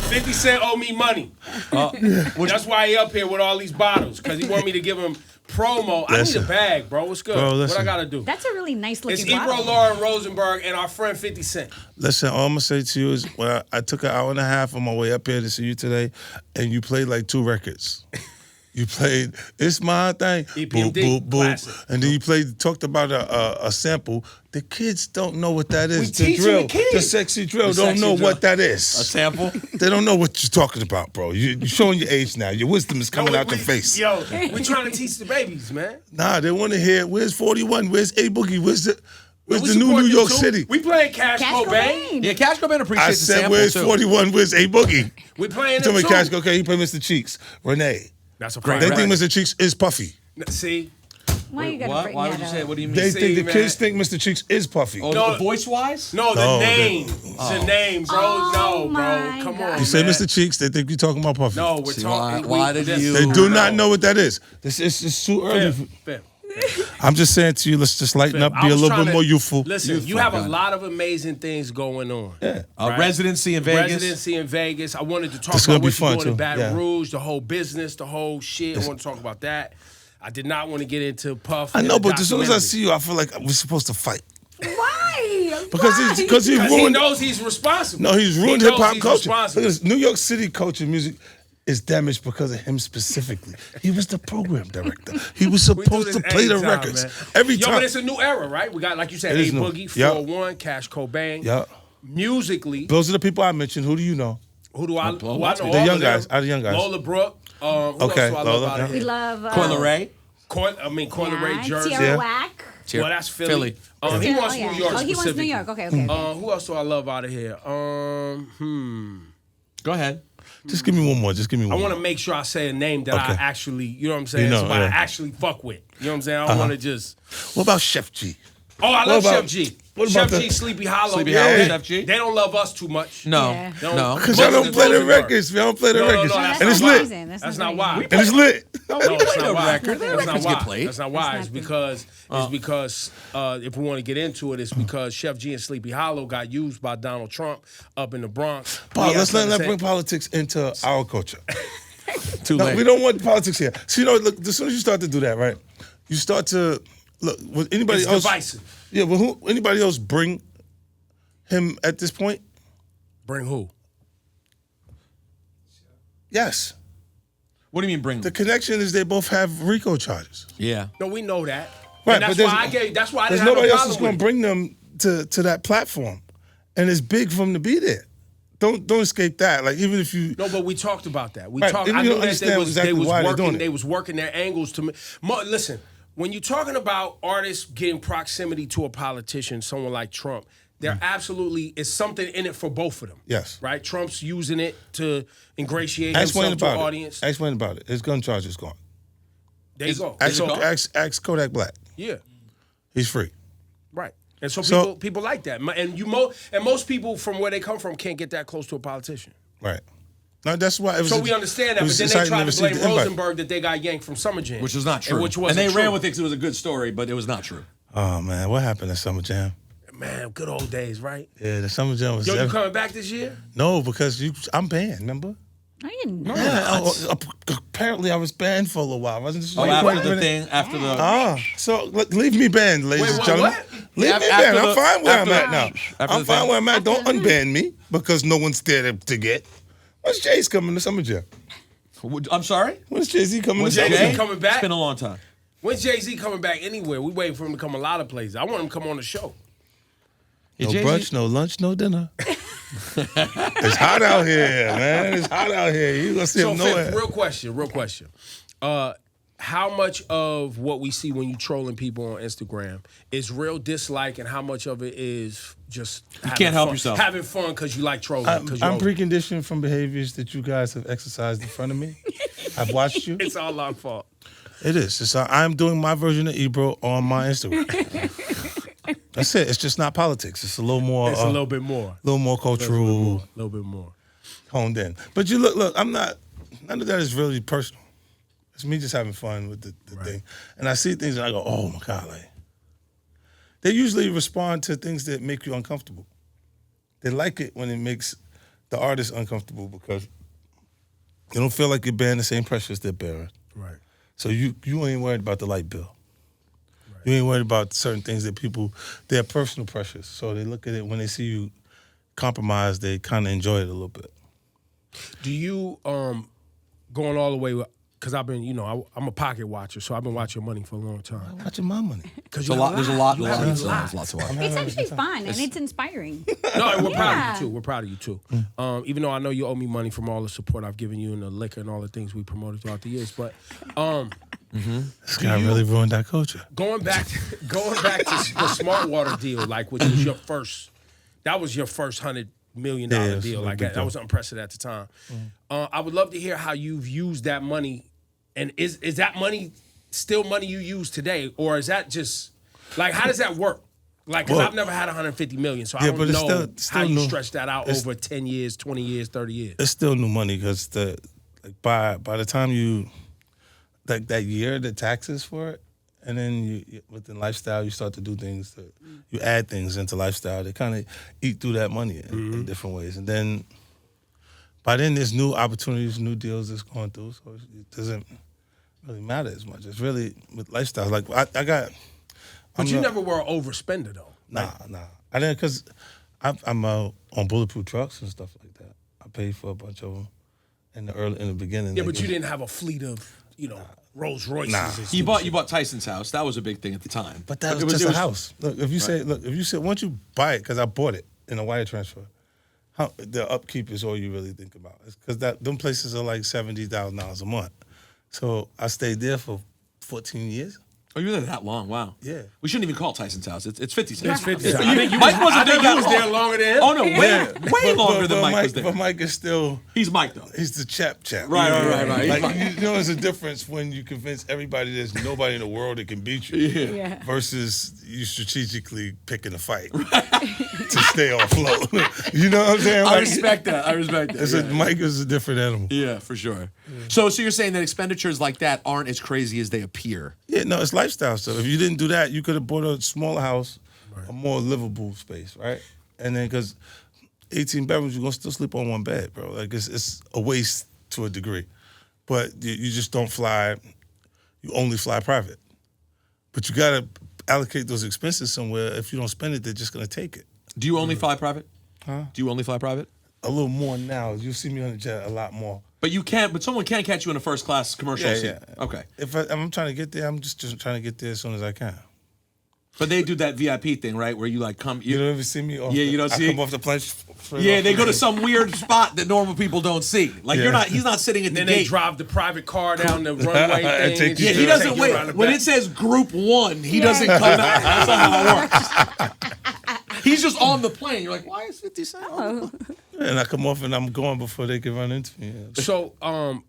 50 Cent owe me money. That's why he up here with all these bottles, because he want me to give him promo. I need a bag, bro. What's good? Bro, what I got to do? That's a really nice looking It's bottle. Ebro, Lauren Rosenberg, and our friend 50 Cent. Listen, all I'm going to say to you is, well, I took an hour and a half on my way up here to see you today, and you played like 2 records. You played It's My Thing, EPMD, boop, boop, classic. boop. And then you talked about a sample. The kids don't know what that is. We The teaching drill, the kids. the sexy drill, don't know what that is. A sample? They don't know what you're talking about, bro. You're showing your age now. Your wisdom is coming out your face. Yo, we trying to teach the babies, man. Nah, they want to hear, where's 41? Where's A Boogie? Where's the We new support New you York too. City? We playing Cash Cobain. Yeah, Cash Cobain I appreciates the said, sample, where's too. 41? Where's A Boogie? We playing Tell him me, too. Cash, okay, he played Mr. Cheeks. Renee. That's a Great They problem. think Mr. Cheeks is Puffy. See? Why you gotta What? bring Why that would you up? say? What do you mean? They See, think the man. kids think Mr. Cheeks is Puffy. Oh, No. voice-wise? No, the No, name. The name, bro. Oh, no, my bro. Come God. on, You say man. Mr. Cheeks, they think you're talking about Puffy. No, we're See, talking. why did you- They do not know what that is. It's too early. Fifth. I'm just saying to you, let's just lighten up, I be a was little trying bit to- more youthful. Listen, you have a lot of amazing things going on. Yeah. Right? Residency in Vegas. Residency in Vegas. I wanted to talk That's about gonna be what you're fun, doing in too. Baton Yeah. Rouge, the whole business, the whole shit. I want to talk about that. I did not want to get into Puff. I and know, the but as soon as I documentary. see you, I feel like we're supposed to fight. Why? Because Why? he Because he ruined. knows he's responsible. No, he's ruined He hip knows hop he's culture. Look responsible. at this, New York City culture music is damaged because of him specifically. He was the program director. He was We do supposed this to play the anytime, records man. every Yo, time. but it's a new era, right? We got, like you said, It A is new. Boogie, Yeah. 401, Cash Cobain. Yeah, Musically, those are the people I mentioned. Who do you know? who do I know? The All young of guys. them. Are the young guys? Lola Brooke. Who Okay, else do I love Lola, out of We here? love Coil Ray. Coil Ray, Jersey. Tierra Yeah. Whack. Well, that's Philly. He wants New York Oh, he wants New specifically. York. Okay, okay. Who else do I love out of here? Go ahead. Just give me one more. Just give me one I more. want to make sure I say a name that I Okay. actually, you know what I'm saying? You know, Somebody yeah. I actually fuck with. You know what I'm saying? I don't want to just. What about Chef G? Oh, I What love about- Chef G. what Chef about G, the- Sleepy Hollow. Sleepy Hollow, They- Chef G? They don't love us too much. No. Yeah. No. Because y'all don't Moses play the Rosenberg. records. Y'all don't play the No, records. no, that's and it's not lit. amazing. That's not why. And it's lit. No, we it's play not the why. record. That's not Records why. get played. That's not why. That's It's not because if we want to get into it, it's because Chef G and Sleepy Hollow got used by Donald Trump up in the Bronx. Paul, We let's have not to bring say- politics into our culture. Too No, late. we don't want politics here. So, look, as soon as you start to do that, right, you start to, look, would anybody It's else. divisive. Yeah, but anybody else bring him at this point? Bring who? Yes. What do you mean bring? The connection is they both have RICO charges. Yeah. No, we know that. Right, And that's but why I gave. That's why I there's didn't have nobody no else that's problem going to with it. bring them to that platform. And it's big for them to be there. Don't escape that. Like, even if you. No, but we talked about that. We Right, talked. and I you knew don't that understand exactly why they're doing it. They was working their angles to. Listen, when you're talking about artists getting proximity to a politician, someone like Trump, there absolutely is something in it for both of them. Yes. Right. Trump's using it to ingratiate Explain himself to about an it. audience. Explain about it. His gun charge is gone. There you go. Is it So, gone? Ask Kodak Black. yeah. He's free. Right. And so, So- people like that. And most people from where they come from can't get that close to a politician. Right. No, that's why. It was So we understand that, but then they tried to blame Rosenberg that they got yanked from Summer Jam. Which was not true. Which and wasn't they true. ran with it because it was a good story, but it was not true. Oh, man. What happened at Summer Jam? Man, good old days, right? Yeah, the Summer Jam was. Yo, you coming back this year? No, because I'm banned, remember? I didn't know. Yeah, apparently I was banned for a little while. I wasn't just Oh, after the thing, after the. So look, leave me banned, ladies Wait, and what, gentlemen. what? Leave Yeah, me after banned. I'm the- fine where I'm after at the- now. after I'm the fine thing. where I'm at. Don't unban me because no one's there to get. When's Jay's coming to Summer Jam? I'm sorry? When's Jay-Z coming When to Summer Jay-Z Jam? coming back? It's been a long time. When's Jay-Z coming back anywhere? We waiting for him to come a lot of places. I want him to come on the show. No Jay-Z? brunch, no lunch, no dinner. It's hot out here, man. It's hot out here. You gonna see So, him Fifth, nowhere. real question. How much of what we see when you trolling people on Instagram is real dislike, and how much of it is just you can't help yourself. having fun because you like trolling? I'm 'cause you're- preconditioned from behaviors that you guys have exercised in front of me. I've watched you. It's all our fault. It is. It's, I'm doing my version of Ebro on my Instagram. That's it. It's just not politics. It's a little more. It's a little bit more. Cultural, A little bit more. honed in. But you look. I'm not. None of that is really personal. It's me just having fun with the thing. And I see things and I go, oh my God, like. They usually respond to things that make you uncomfortable. They like it when it makes the artist uncomfortable because you don't feel like you're bearing the same pressures they're bearing. Right. So you ain't worried about the light bill. Right. You ain't worried about certain things that people, they're personal pressures. So they look at it, when they see you compromise, they kind of enjoy it a little bit. Do you, going all the way, because I've been, I'm a pocket watcher, so I've been watching money for a long time. I'm watching my money. There's a lot to watch. It's actually fun and it's inspiring. No, we're proud of you too. We're proud of you too. Even though I know you owe me money from all the support I've given you in the liquor and all the things we promoted throughout the years, but this guy really ruined that culture. Going back to the Smart Water deal, like which was your first, that was your first $100 million deal. Like that was unprecedented at the time. I would love to hear how you've used that money, and is that money still money you use today, or is that just like how does that work? Like, because I've never had $150 million, so I don't know how you stretch that out over 10 years, 20 years, 30 years. It's still new money because by the time you that year, the taxes for it, and then you within lifestyle, you start to do things. You add things into lifestyle. They kind of eat through that money in different ways, and then by then there's new opportunities, new deals that's going through. So it doesn't really matter as much. It's really with lifestyle. Like I got. But you never were an overspender though. Nah. I didn't because I'm on bulletproof trucks and stuff like that. I paid for a bunch of them in the beginning. Yeah, like, but you didn't have a fleet of Rolls Royces. Nah. You bought Tyson's house. That was a big thing at the time. But that was just a house. Look, if you say once you buy it, because I bought it in a wire transfer, the upkeep is all you really think about. Because them places are like $70,000 a month. So I stayed there for 14 years. Oh, you were there that long? Wow. Yeah. We shouldn't even call Tyson's house. It's 50 cents. It's 50 cents. Mike wasn't there that long. there longer than him. Oh no, way longer than Mike was there. But Mike is still. He's Mike though. He's the chap. Right. Like, there's a difference when you convince everybody there's nobody in the world that can beat you, versus you strategically picking a fight to stay afloat. You know what I'm saying? I respect that. Mike is a different animal. Yeah, for sure. So you're saying that expenditures like that aren't as crazy as they appear? Yeah, no, it's lifestyle stuff. If you didn't do that, you could have bought a smaller house, a more livable space, right? And then because 18 bedrooms, you're gonna still sleep on one bed, bro. Like it's a waste to a degree. But you just don't fly. You only fly private. But you gotta allocate those expenses somewhere. If you don't spend it, they're just gonna take it. Do you only fly private? Huh? Do you only fly private? A little more now. You'll see me on the jet a lot more. But you can't. But someone can catch you in a first class commercial seat. Yeah. Okay. If I'm trying to get there, I'm just trying to get there as soon as I can. But they do that VIP thing, right? Where you like come. You don't ever see me off. You don't see. I come off the plane. Yeah, they go to some weird spot that normal people don't see. Like He's not sitting at the Then gate. they drive the private car down the runway thing. Yeah, he doesn't wait. When it says Group 1, he doesn't come out. That's not how it works. He's just on the plane. You're like, why is 50 Cent? Oh. And I come off and I'm going before they can run into me. Yeah. So,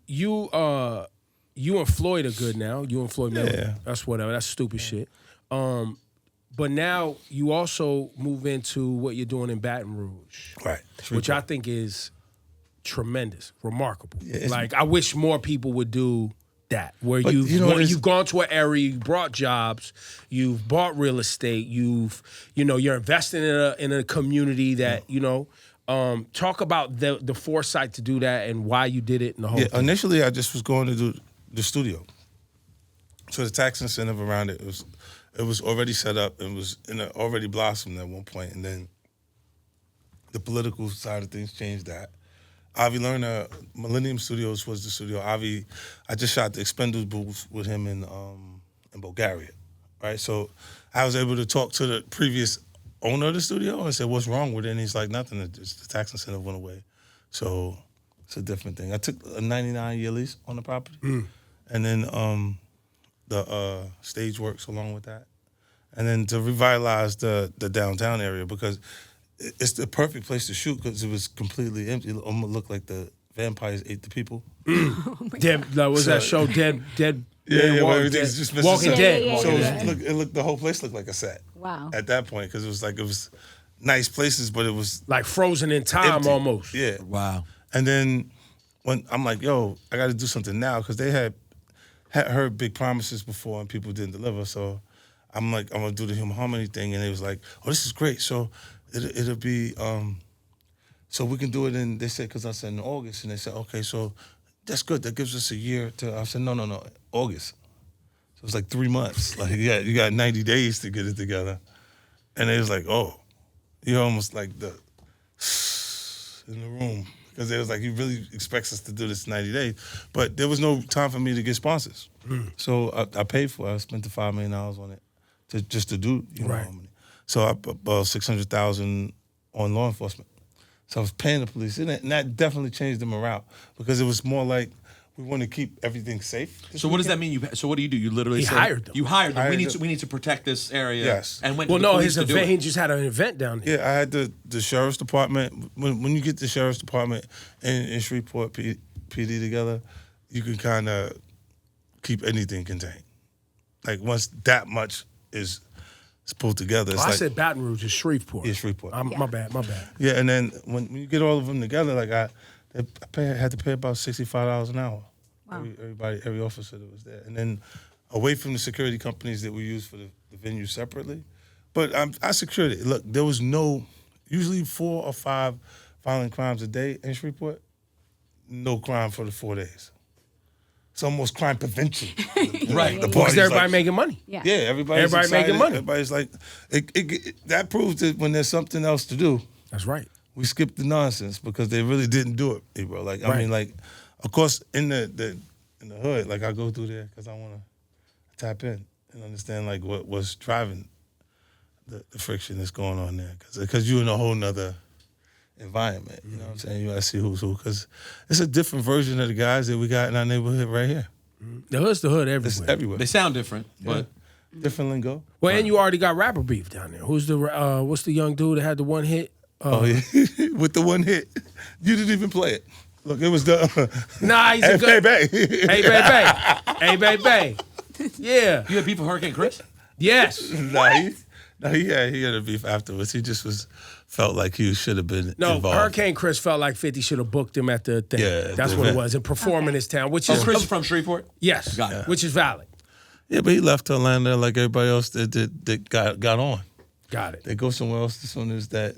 you and Floyd are good now. You and Floyd Mayweather. Yeah. That's whatever. That's stupid shit. But now you also move into what you're doing in Baton Rouge. Right. Which I think is tremendous, remarkable. Yeah, like, I wish more people would do that, where you've gone to an area, you brought jobs, you've bought real estate, you're investing in a community that, talk about the foresight to do that and why you did it and the whole thing. Initially I just was going to do the studio. So the tax incentive around it was already set up and was already blossomed at one point, and then the political side of things changed that. Avi Lerner, Millennium Studios was the studio. Avi, I just shot the Expendables with him in Bulgaria, right? So I was able to talk to the previous owner of the studio and said, what's wrong with it? And he's like, nothing, the tax incentive went away. So it's a different thing. I took a 99-year lease on the property, and then the stage works along with that. And then to revitalize the downtown area, because it's the perfect place to shoot because it was completely empty. It almost looked like the vampires ate the people. That show? Dead. Yeah, everything's just missing. Walking Dead. Yeah. So the whole place looked like a set. Wow. At that point, because it was nice places, but it was Like frozen in time empty. almost. Yeah. Wow. And then when I'm like, yo, I got to do something now, because they had heard big promises before and people didn't deliver. So I'm like, I'm gonna do the Human Harmony thing, and they was like, oh, this is great. So it'll be so we can do it in, they said, because I said in August, and they said, okay, so that's good. That gives us a year to, I said, no, August. So it's like 3 months. Like, you got 90 days to get it together. And it was like, oh, you're almost like the in the room. Because they was like, he really expects us to do this 90 days. But there was no time for me to get sponsors. So I paid for it. I spent the $5 million on it just to do, you know. Right. So I put about $600,000 on law enforcement. So I was paying the police, and that definitely changed the morale because it was more like we want to keep everything safe. So what does that mean? So what do? You literally hired them. You hired them. Hired We need to protect this area. Yes. And went Well, to the no, police his to do event. it. He just had an event down there. Yeah, I had the sheriff's department. When you get the sheriff's department and Shreveport PD together, you can kind of keep anything contained. Like once that much is pulled together, it's I like, said Baton Rouge is Shreveport. Yeah, Shreveport. My bad. Yeah, and then when you get all of them together, like I had to pay about $65 an hour. Wow. Every officer that was there, and then away from the security companies that we use for the venue separately. But I secured it. Look, there was usually 4 or 5 violent crimes a day in Shreveport. No crime for the 4 days. It's almost crime prevention. Right. The Because party's everybody like, making money. Yeah. yeah, everybody's Everybody excited. making money. Everybody's like, that proves that when there's something else to do, That's right. we skipped the nonsense because they really didn't do it, bro. Like, I Right. mean, like, of course, in the hood, like, I go through there because I want to tap in and understand, like, what's driving the friction that's going on there. Because you're in a whole nother environment, you know what I'm saying? You got to see who's who because it's a different version of the guys that we got in our neighborhood right here. The hood's the hood It's everywhere. everywhere. They sound different, but Different lingo. Well, and you already got rapper beef down there. Who's the what's the young dude that had the one hit? Oh, yeah. With the one hit. You didn't even play it. Look, it was the... Nah, he's a good. Hey, baby. Yeah. you had beef with Hurricane Chris? Yes. He had a beef afterwards. He just felt like he should have been No, involved. Hurricane Chris felt like 50 should have booked him at the thing. Yeah, That's the what it event. was. And perform in his town, which Oh, is Chris is from Shreveport? yes, Got it. which is valid. Yeah, but he left to Atlanta like everybody else that got on. Got it. They go somewhere else as soon as that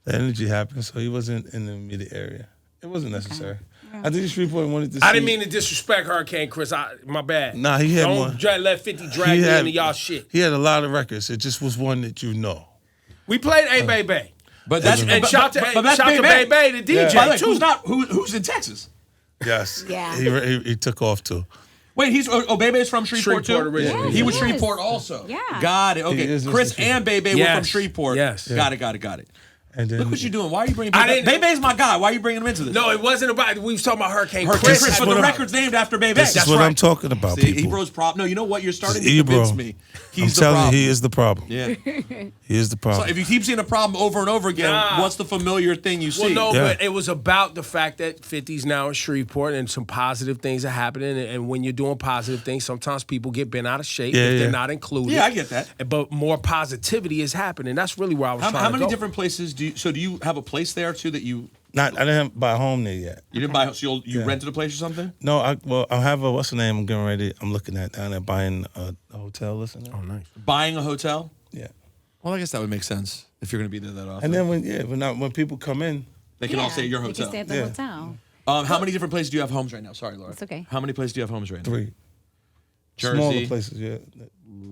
energy happened. So he wasn't in the immediate area. It wasn't necessary. I think Shreveport wanted to see... I didn't mean to disrespect Hurricane Chris. My bad. Nah, he had one. Don't let 50 drag me into y'all shit. He had a lot of records. It just was one that you know. We played A Bay Bay. But that's And shout to that's Bay Bay, the DJ, By the way, too. who's in Texas? Yes. Yeah. He took off too. Wait, Bebe's from Shreveport too? originally. Yes, He was yes. Shreveport also. Yeah. Got it. He Okay. is Chris from and Bebe were Yes. from Shreveport. Yes. Got it. And then, Look what you're doing. Why are you bringing I Bebe? didn't- Bebe's my guy. Why are you bringing him into this? No, it wasn't about. We was talking about Hurricane Hurricane Chris. Chris, but what the I'm- record's named after Bebe. This is what I'm talking about, See, people. Ebro's problem. No, you know what? You're starting to Ebro. convince me. He's I'm the telling problem. you, he is the problem. Yeah. He is the So problem. if you keep seeing a problem over and over again, Nah. what's the familiar thing you see? Well, no, Yeah. but it was about the fact that 50's now in Shreveport and some positive things are happening. And when you're doing positive things, sometimes people get bent out of shape if they're not included. Yeah, I get that. But more positivity is happening. That's really where I was trying How to many go. different places do you have a place there too that you I didn't buy a home there yet. didn't buy? So you rented a place or something? No, I have a, what's the name I'm looking at down there, buying a hotel, listen. Oh, nice. Buying a hotel? Yeah. Well, I guess that would make sense if you're going to be there that often. And then when people come in, they can all stay at your They hotel. can stay at the Yeah. hotel. How many different places do you have homes right now? Sorry, Laura. It's okay. How many places do you have homes right now? 3 Jersey, smaller places, yeah.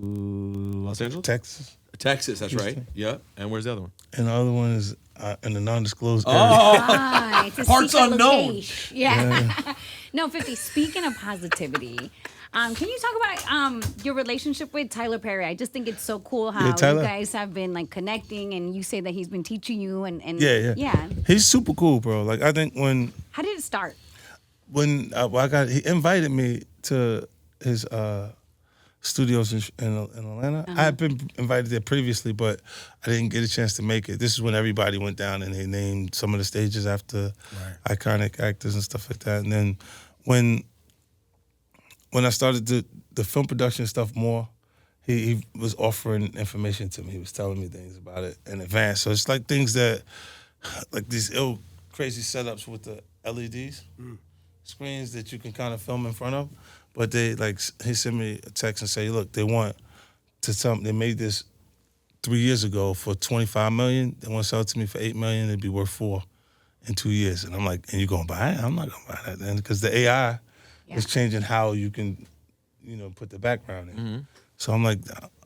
Los Angeles, Texas. Texas. That's right. Houston. Yeah. And where's the other one? And the other one is in the non-disclosed area. Ah, it's a Parts secret unknown. location. Yeah. No, 50, speaking of positivity, can you talk about your relationship with Tyler Perry? I just think it's so cool how Tyler. you guys have been like connecting, and you say that he's been teaching you and Yeah. He's super cool, bro. Like, I think How did it start? when he invited me to his studios in Atlanta. I had been invited there previously, but I didn't get a chance to make it. This is when everybody went down and they named some of the stages after iconic actors and stuff like that. And then when I started the film production stuff more, he was offering information to me. He was telling me things about it in advance. So it's like things that, like these crazy setups with the LEDs, screens that you can kind of film in front of. But he sent me a text and say, look, they made this 3 years ago for $25 million. They want to sell it to me for $8 million. It'd be worth $4 million. in 2 years. And I'm like, and you gonna buy it? I'm not gonna buy that then, because the AI is changing how you can, put the background in. So I'm like,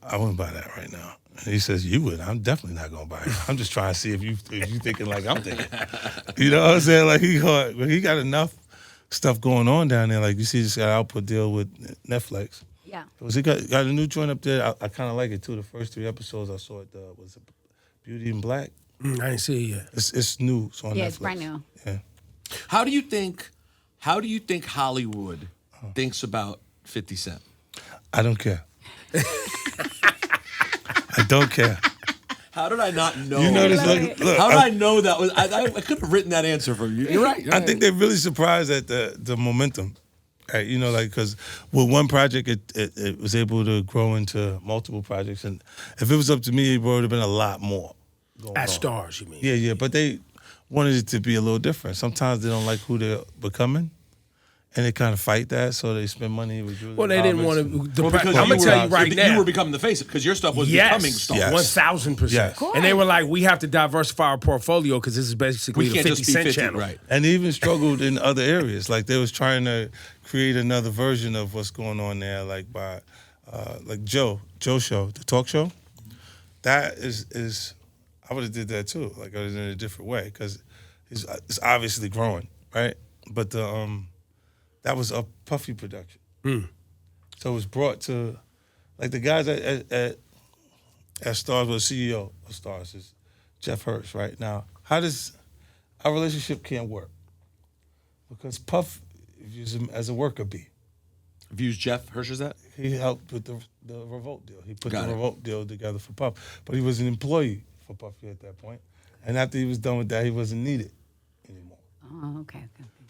I wouldn't buy that right now. And he says, you would. I'm definitely not gonna buy it. I'm just trying to see if you thinking like I'm thinking. You know what I'm saying? Like he got enough stuff going on down there. Like you see, just got an output deal with Netflix. Yeah. He got a new joint up there. I kind of like it too. The first 3 episodes I saw it. Was it Beauty and Black? I didn't see it yet. It's new. It's on Netflix. Yeah, it's brand new. Yeah. How do you think Hollywood thinks about 50 Cent? I don't care. I don't care. How did I not know? You know this. Look, How did I know that was? I could have written that answer from you. You're right. I think they're really surprised at the momentum. Right, because with one project, it was able to grow into multiple projects, and if it was up to me, it would have been a lot more. At Stars, you mean? Yeah, but they wanted it to be a little different. Sometimes they don't like who they're becoming, and they kind of fight that, so they spend money with Julia Well, they didn't Roberts. want to. Because I'm gonna tell you right now, you were becoming the face because your stuff was becoming Stars. Yes. 1,000%. Yes. And they were like, we have to diversify our portfolio because this is basically We the can't 50 just be Cent 50, channel. right? And they even struggled in other areas. Like they was trying to create another version of what's going on there, like by like Joe Show, the talk show. That is I would have did that too. Like I was in a different way because it's obviously growing, right? But that was a Puffy production. So it was brought to like the guys at Stars, well, CEO of Stars is Jeff Hirsch right now. How does our relationship can't work? Because Puff views him as a worker bee. Views Jeff Hirsch as that? He helped with the Revolt deal. He put Got the it. Revolt deal together for Puff. But he was an employee for Puffy at that point. And after he was done with that, he wasn't needed anymore. Oh, okay.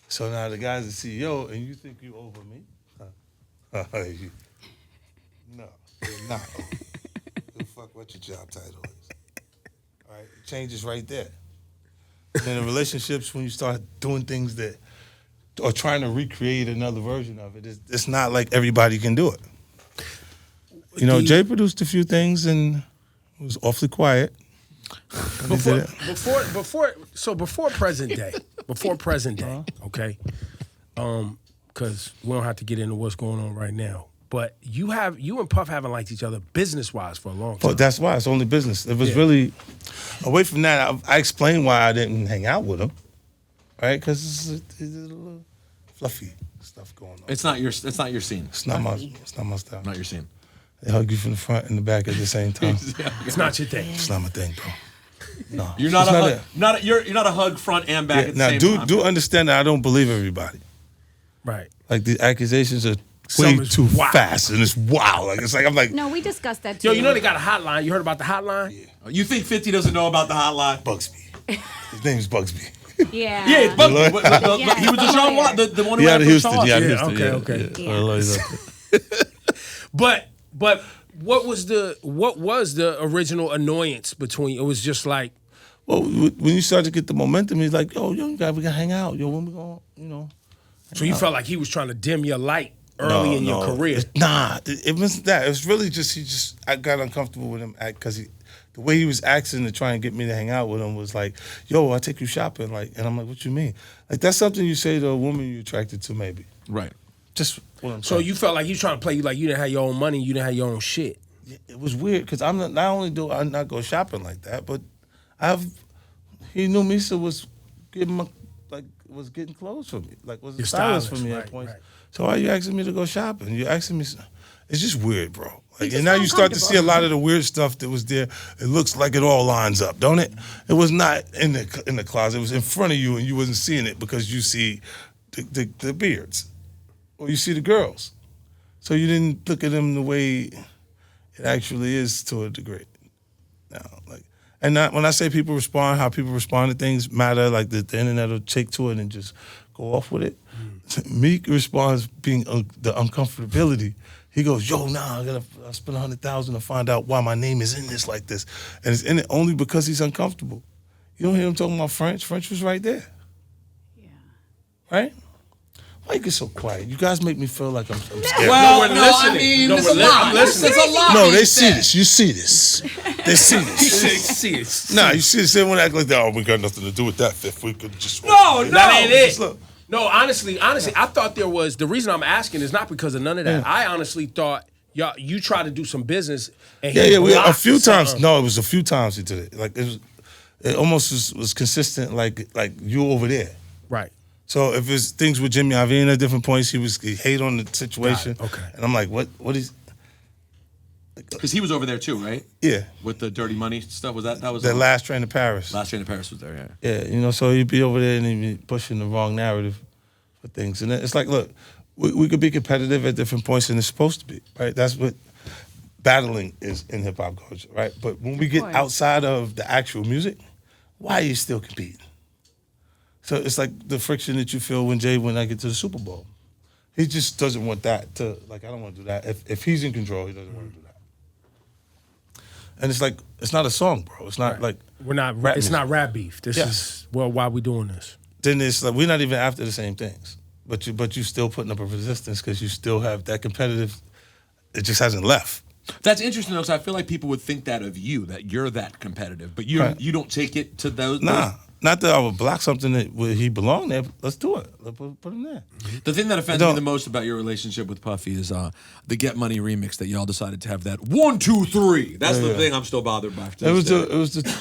So now the guy's the CEO, and you think you over me? No, you're not. Who fuck what your job title is? All right, it changes right there. And in the relationships, when you start doing things that or trying to recreate another version of it, it's not like everybody can do it. Jay produced a few things and it was awfully quiet. Before present day, okay, because we don't have to get into what's going on right now. But you and Puff haven't liked each other business wise for a long time. But that's why it's only business. It was really away from that. I explained why I didn't hang out with him, right? Because it's a little fluffy stuff going on. It's not your scene. It's not my style. Not your scene. They hug you from the front and the back at the same time. It's not your thing. It's not my thing, bro. No, You're not it's you're not a hug front and back at the now, same time. do understand that I don't believe everybody. Right. Like the accusations are Some way is too wild. fast, and it's wild. Like it's like I'm like No, we discussed that too. Yo, they got a hotline. You heard about the hotline? Yeah. You think 50 doesn't know about the hotline? Bugsby. His name is Bugsby. Yeah. Yeah, it's Bugsy. Yeah, He was the Sean Watt, the one who He had out of for Houston. Sean. He out of Yeah, Houston. okay. Yeah. But what was the original annoyance between? It was just like, Well, when you start to get the momentum, he's like, yo, we gotta hang out. Yo, when we gonna, so you felt like he was trying to dim your light early in your career. It wasn't that. It was really just I got uncomfortable with him because the way he was acting to try and get me to hang out with him was like, yo, I take you shopping, like, and I'm like, what you mean? Like that's something you say to a woman you're attracted to, maybe. Right. Just what I'm So saying. you felt like he was trying to play you like you didn't have your own money, you didn't have your own shit. It was weird because I'm not only do I not go shopping like that, but he knew Misa was was getting clothes for me, like was a Your stylist for stylist, me right, at points. right. So why are you asking me to go shopping? You're asking me. It's just weird, bro. Like, just and now you start to see a uncomfortable. lot of the weird stuff that was there. It looks like it all lines up, don't it? It was not in the closet. It was in front of you, and you wasn't seeing it because you see the beards, or you see the girls. So you didn't look at them the way it actually is to a degree. Now, when I say people respond, how people respond to things matter. Like the internet will take to it and just go off with it. Meek responds being the uncomfortability. He goes, yo, nah, I spend $100,000 to find out why my name is in this like this. And it's in it only because he's uncomfortable. You don't hear him talking about French. French was right there. Yeah. Right? Why you get so quiet? You guys make me feel like I'm scared. Well, we're no, listening. I mean, No, there's we're a lot. I'm listening. There's a lot. No, being they see said. this. You see this. They see See this. it. Nah, you see, they want to act like that. Oh, we got nothing to do with that. Fifth, we could just No, That ain't it. Just look. No, honestly, I thought there was. The reason I'm asking is not because of none of that. Yeah. I honestly thought you tried to do some business. And Yeah, we a blocked few times. something. No, it was a few times he did it. Like it almost was consistent. Like you over there. Right. So if it's things with Jimmy Iovine at different points, he hate on the situation. Got it, okay. And I'm like, what is? Because he was over there too, right? Yeah, With the dirty money stuff. Was that was the last train to Paris. Last Train to Paris was there, yeah. Yeah, so he'd be over there and he'd be pushing the wrong narrative for things. And it's like, look, we could be competitive at different points, and it's supposed to be, right? That's what battling is in hip hop culture, right? But when we get course. outside of the actual music, why are you still competing? So it's like the friction that you feel when I get to the Super Bowl. He just doesn't want that to, like, I don't want to do that. If he's in control, he doesn't want to do that. And it's like, it's not a song, bro. It's not like We're not. rap It's music. not rap beef. This Yeah. is why we doing this. Then it's like we're not even after the same things. But you still putting up a resistance because you still have that competitive. It just hasn't left. That's interesting though, because I feel like people would think that of you, that you're that competitive, but you Right. you don't take it to those. Nah, not that I would block something that where he belonged there. But let's do it. Let's put him there. The thing that offends No. me the most about your relationship with Puffy is the Get Money remix that y'all decided to have that 1, 2, 3. That's the thing I'm still bothered by. It was the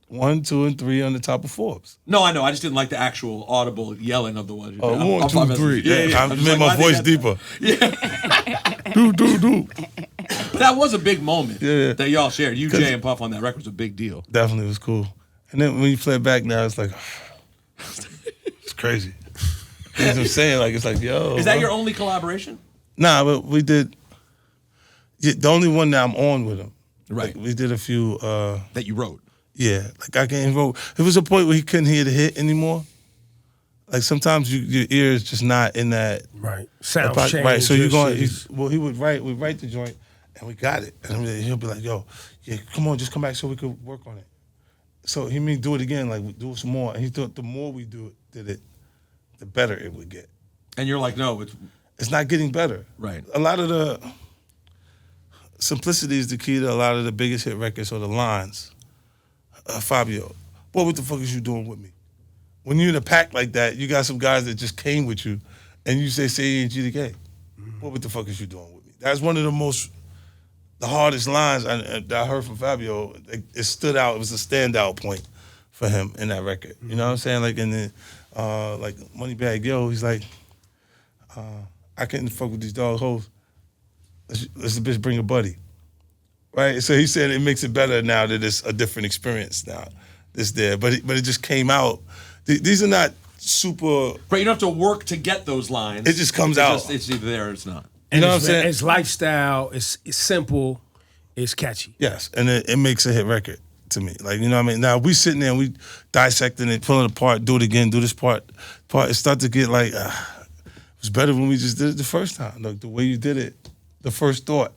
1, 2, and 3 on the top of Forbes. No, I know. I just didn't like the actual audible yelling of the ones. Oh, I'm- 1, I'm 2, fine. 3. Yeah. I I'm just made like, my why they voice got- deeper. Yeah. do. But that was a big moment Yeah. that y'all shared. You, Jay, and Puff on that record was a big deal. Definitely was cool. And then when you play it back now, it's like it's crazy. You know what I'm saying? Like it's like, yo. Is that bro. your only collaboration? Nah, but we did. Yeah, the only one that I'm on with him. Right. Like, we did a few. That you wrote. Yeah, like I can't vote. It was a point where he couldn't hear the hit anymore. Like sometimes your ear is just not in that. Right. Sound change. Right. So you're going. shit. He would write. We write the joint, and we got it. And he'll be like, "Yo, yeah, come on, just come back so we could work on it." So he mean do it again, like we do it some more. And he thought the more we did it, the better it would get. And you're like, no, It's not getting better. Right. A lot of the simplicity is the key to a lot of the biggest hit records or the lines. Fabio, boy, what the fuck is you doing with me? When you're in a pack like that, you got some guys that just came with you, and you say A-N-G-T-K. Boy, what the fuck is you doing with me? That's one of the hardest lines that I heard from Fabio. It stood out. It was a standout point for him in that record. You know what I'm saying? Like in the like Moneybag Yo, he's like, I couldn't fuck with these dog hoes. Let's the bitch bring a buddy. Right? So he said it makes it better now that it's a different experience now. It's there. But it just came out. These are not super. Right, you don't have to work to get those lines. It just comes out. It's either there or it's not. You know what I'm It's- saying? It's lifestyle. It's simple. It's catchy. Yes, and it makes a hit record to me. Like, you know what I mean? Now, we sitting there and we dissecting it, pulling it apart, do it again, do this part. It starts to get like, it was better when we just did it the first time. Like, the way you did it, the first thought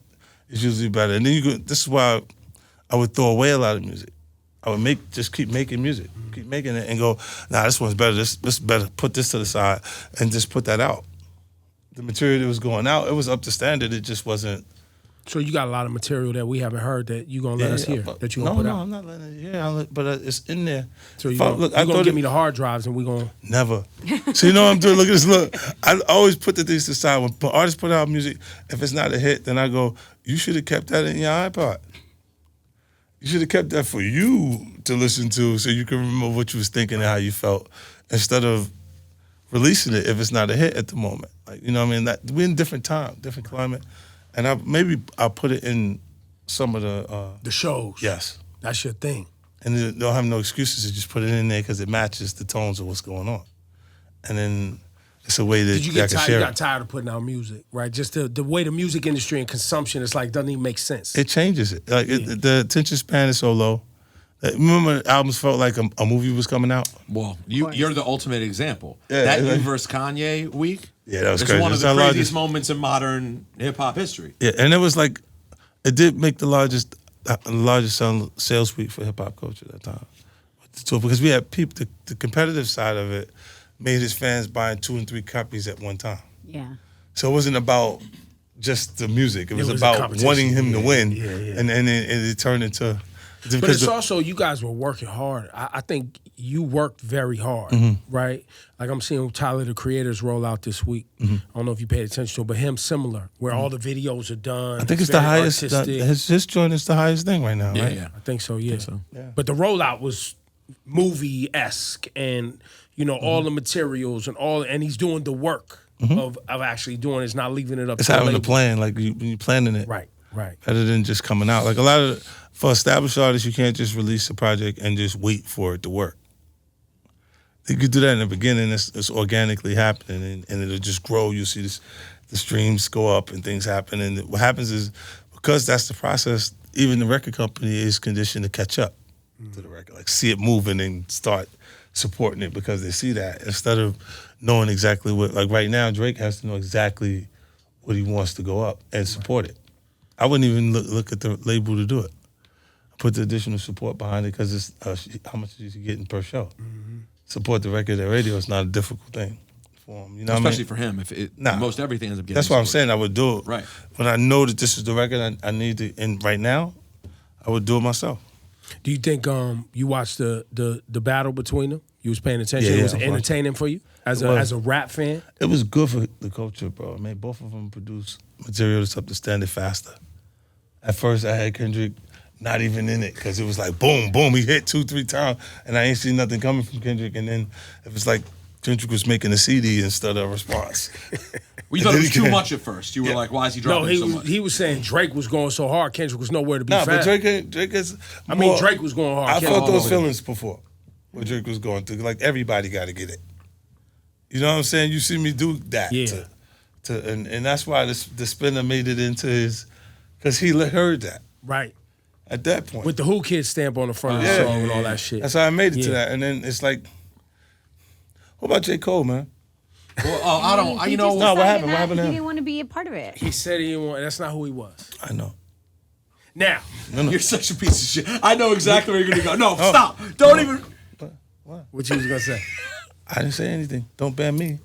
is usually better. And then this is why I would throw away a lot of music. I would just keep making music, keep making it and go, nah, this one's better, this better, put this to the side and just put that out. The material that was going out, it was up to standard, it just wasn't. So you got a lot of material that we haven't heard that you gonna let us hear, but- that you gonna put out. No, I'm not letting it hear, but it's in there. So you If I- gonna, look, you I gonna thought give it- me the hard drives and we gonna. Never. So you know what I'm doing? Look at this. Look, I always put the things to the side. When artists put out music, if it's not a hit, then I go, you should have kept that in your iPod. You should have kept that for you to listen to so you can remember what you was thinking and how you felt instead of releasing it if it's not a hit at the moment. Like, you know what I mean? We're in different time, different climate. And I'll put it in some of The shows. yes. That's your thing. And they don't have no excuses to just put it in there because it matches the tones of what's going on. And then it's a way that Did you I get can tired? You share got it. tired of putting out music, right? Just the way the music industry and consumption is like doesn't even make sense. It changes it. Like the attention span is so low. Remember albums felt like a movie was coming out? Well, you're the ultimate example. Yeah, that like- you versus Kanye week. Yeah, that was it's crazy. one of It's the our craziest largest- moments in modern hip hop history. Yeah, and it was like, it did make the largest sales week for hip hop culture at that time. So because we had people, the competitive side of it made his fans buying 2 and 3 copies at one time. Yeah. So it wasn't about just the music. It was a about competition. wanting him to win, yeah. and then it turned into. But it's also you guys were working hard. I think you worked very hard, right? Like I'm seeing Tyler the Creator's roll out this week. I don't know if you paid attention to it, but him similar, where all the videos are done. I think it's the very highest. artistic. His joint is the highest thing right now, right? Yeah. I think so. Yeah. But the rollout was movie-esque, and all the materials and he's doing the work of actually doing it. It's not leaving it up. It's to the having a label. plan, like you planning it, Right. rather than just coming out. Like a lot of for established artists, you can't just release a project and just wait for it to work. You could do that in the beginning. It's organically happening, and it'll just grow. You'll see the streams go up and things happen. And what happens is because that's the process. Even the record company is conditioned to catch up to the record, like see it moving and start supporting it because they see that instead of knowing exactly what. Like right now, Drake has to know exactly what he wants to go up and support it. I wouldn't even look at the label to do it. Put the additional support behind it because it's how much is he getting per show. Support the record at radio is not a difficult thing for him. You know, Especially what I mean? for him, if most everything ends up getting. That's what I'm support. saying. I would do it. Right. When I know that this is the record I need to, and right now, I would do it myself. Do you think you watched the battle between them? You was paying attention. Yeah, It was I watched entertaining for you as a rap fan. It was good for the culture, bro. I mean, both of them produce material that's up to standard faster. At first, I had Kendrick not even in it because it was like boom, boom. He hit 2-3 times, and I ain't seen nothing coming from Kendrick. And then it was like Kendrick was making a CD instead of a response. Well, you thought it was too much at first. You were like, "Why is he dropping so much?" he was saying Drake was going so hard, Kendrick was nowhere to be Nah, found. but Drake is. Drake was going hard. I Kendrick felt those was going feelings before. What Drake was going through, like everybody got to get it. You know what I'm saying? You see me do that. Yeah. And that's why the spinner made it into his, because he heard that right. at that point. With the Who Kids stamp on the front of the Yeah. song and all that shit. That's how I made it to Yeah. that. And then it's like, what about J. Cole, man? Well, I don't. He You know, just No, what decided happened? What that happened to He him? didn't want to be a part of it. He said he didn't want. That's not who he was. I know. Now, you're such a piece of shit. I know exactly where you're gonna go. No, stop. Don't even. what you was gonna say? I didn't say anything. Don't ban me.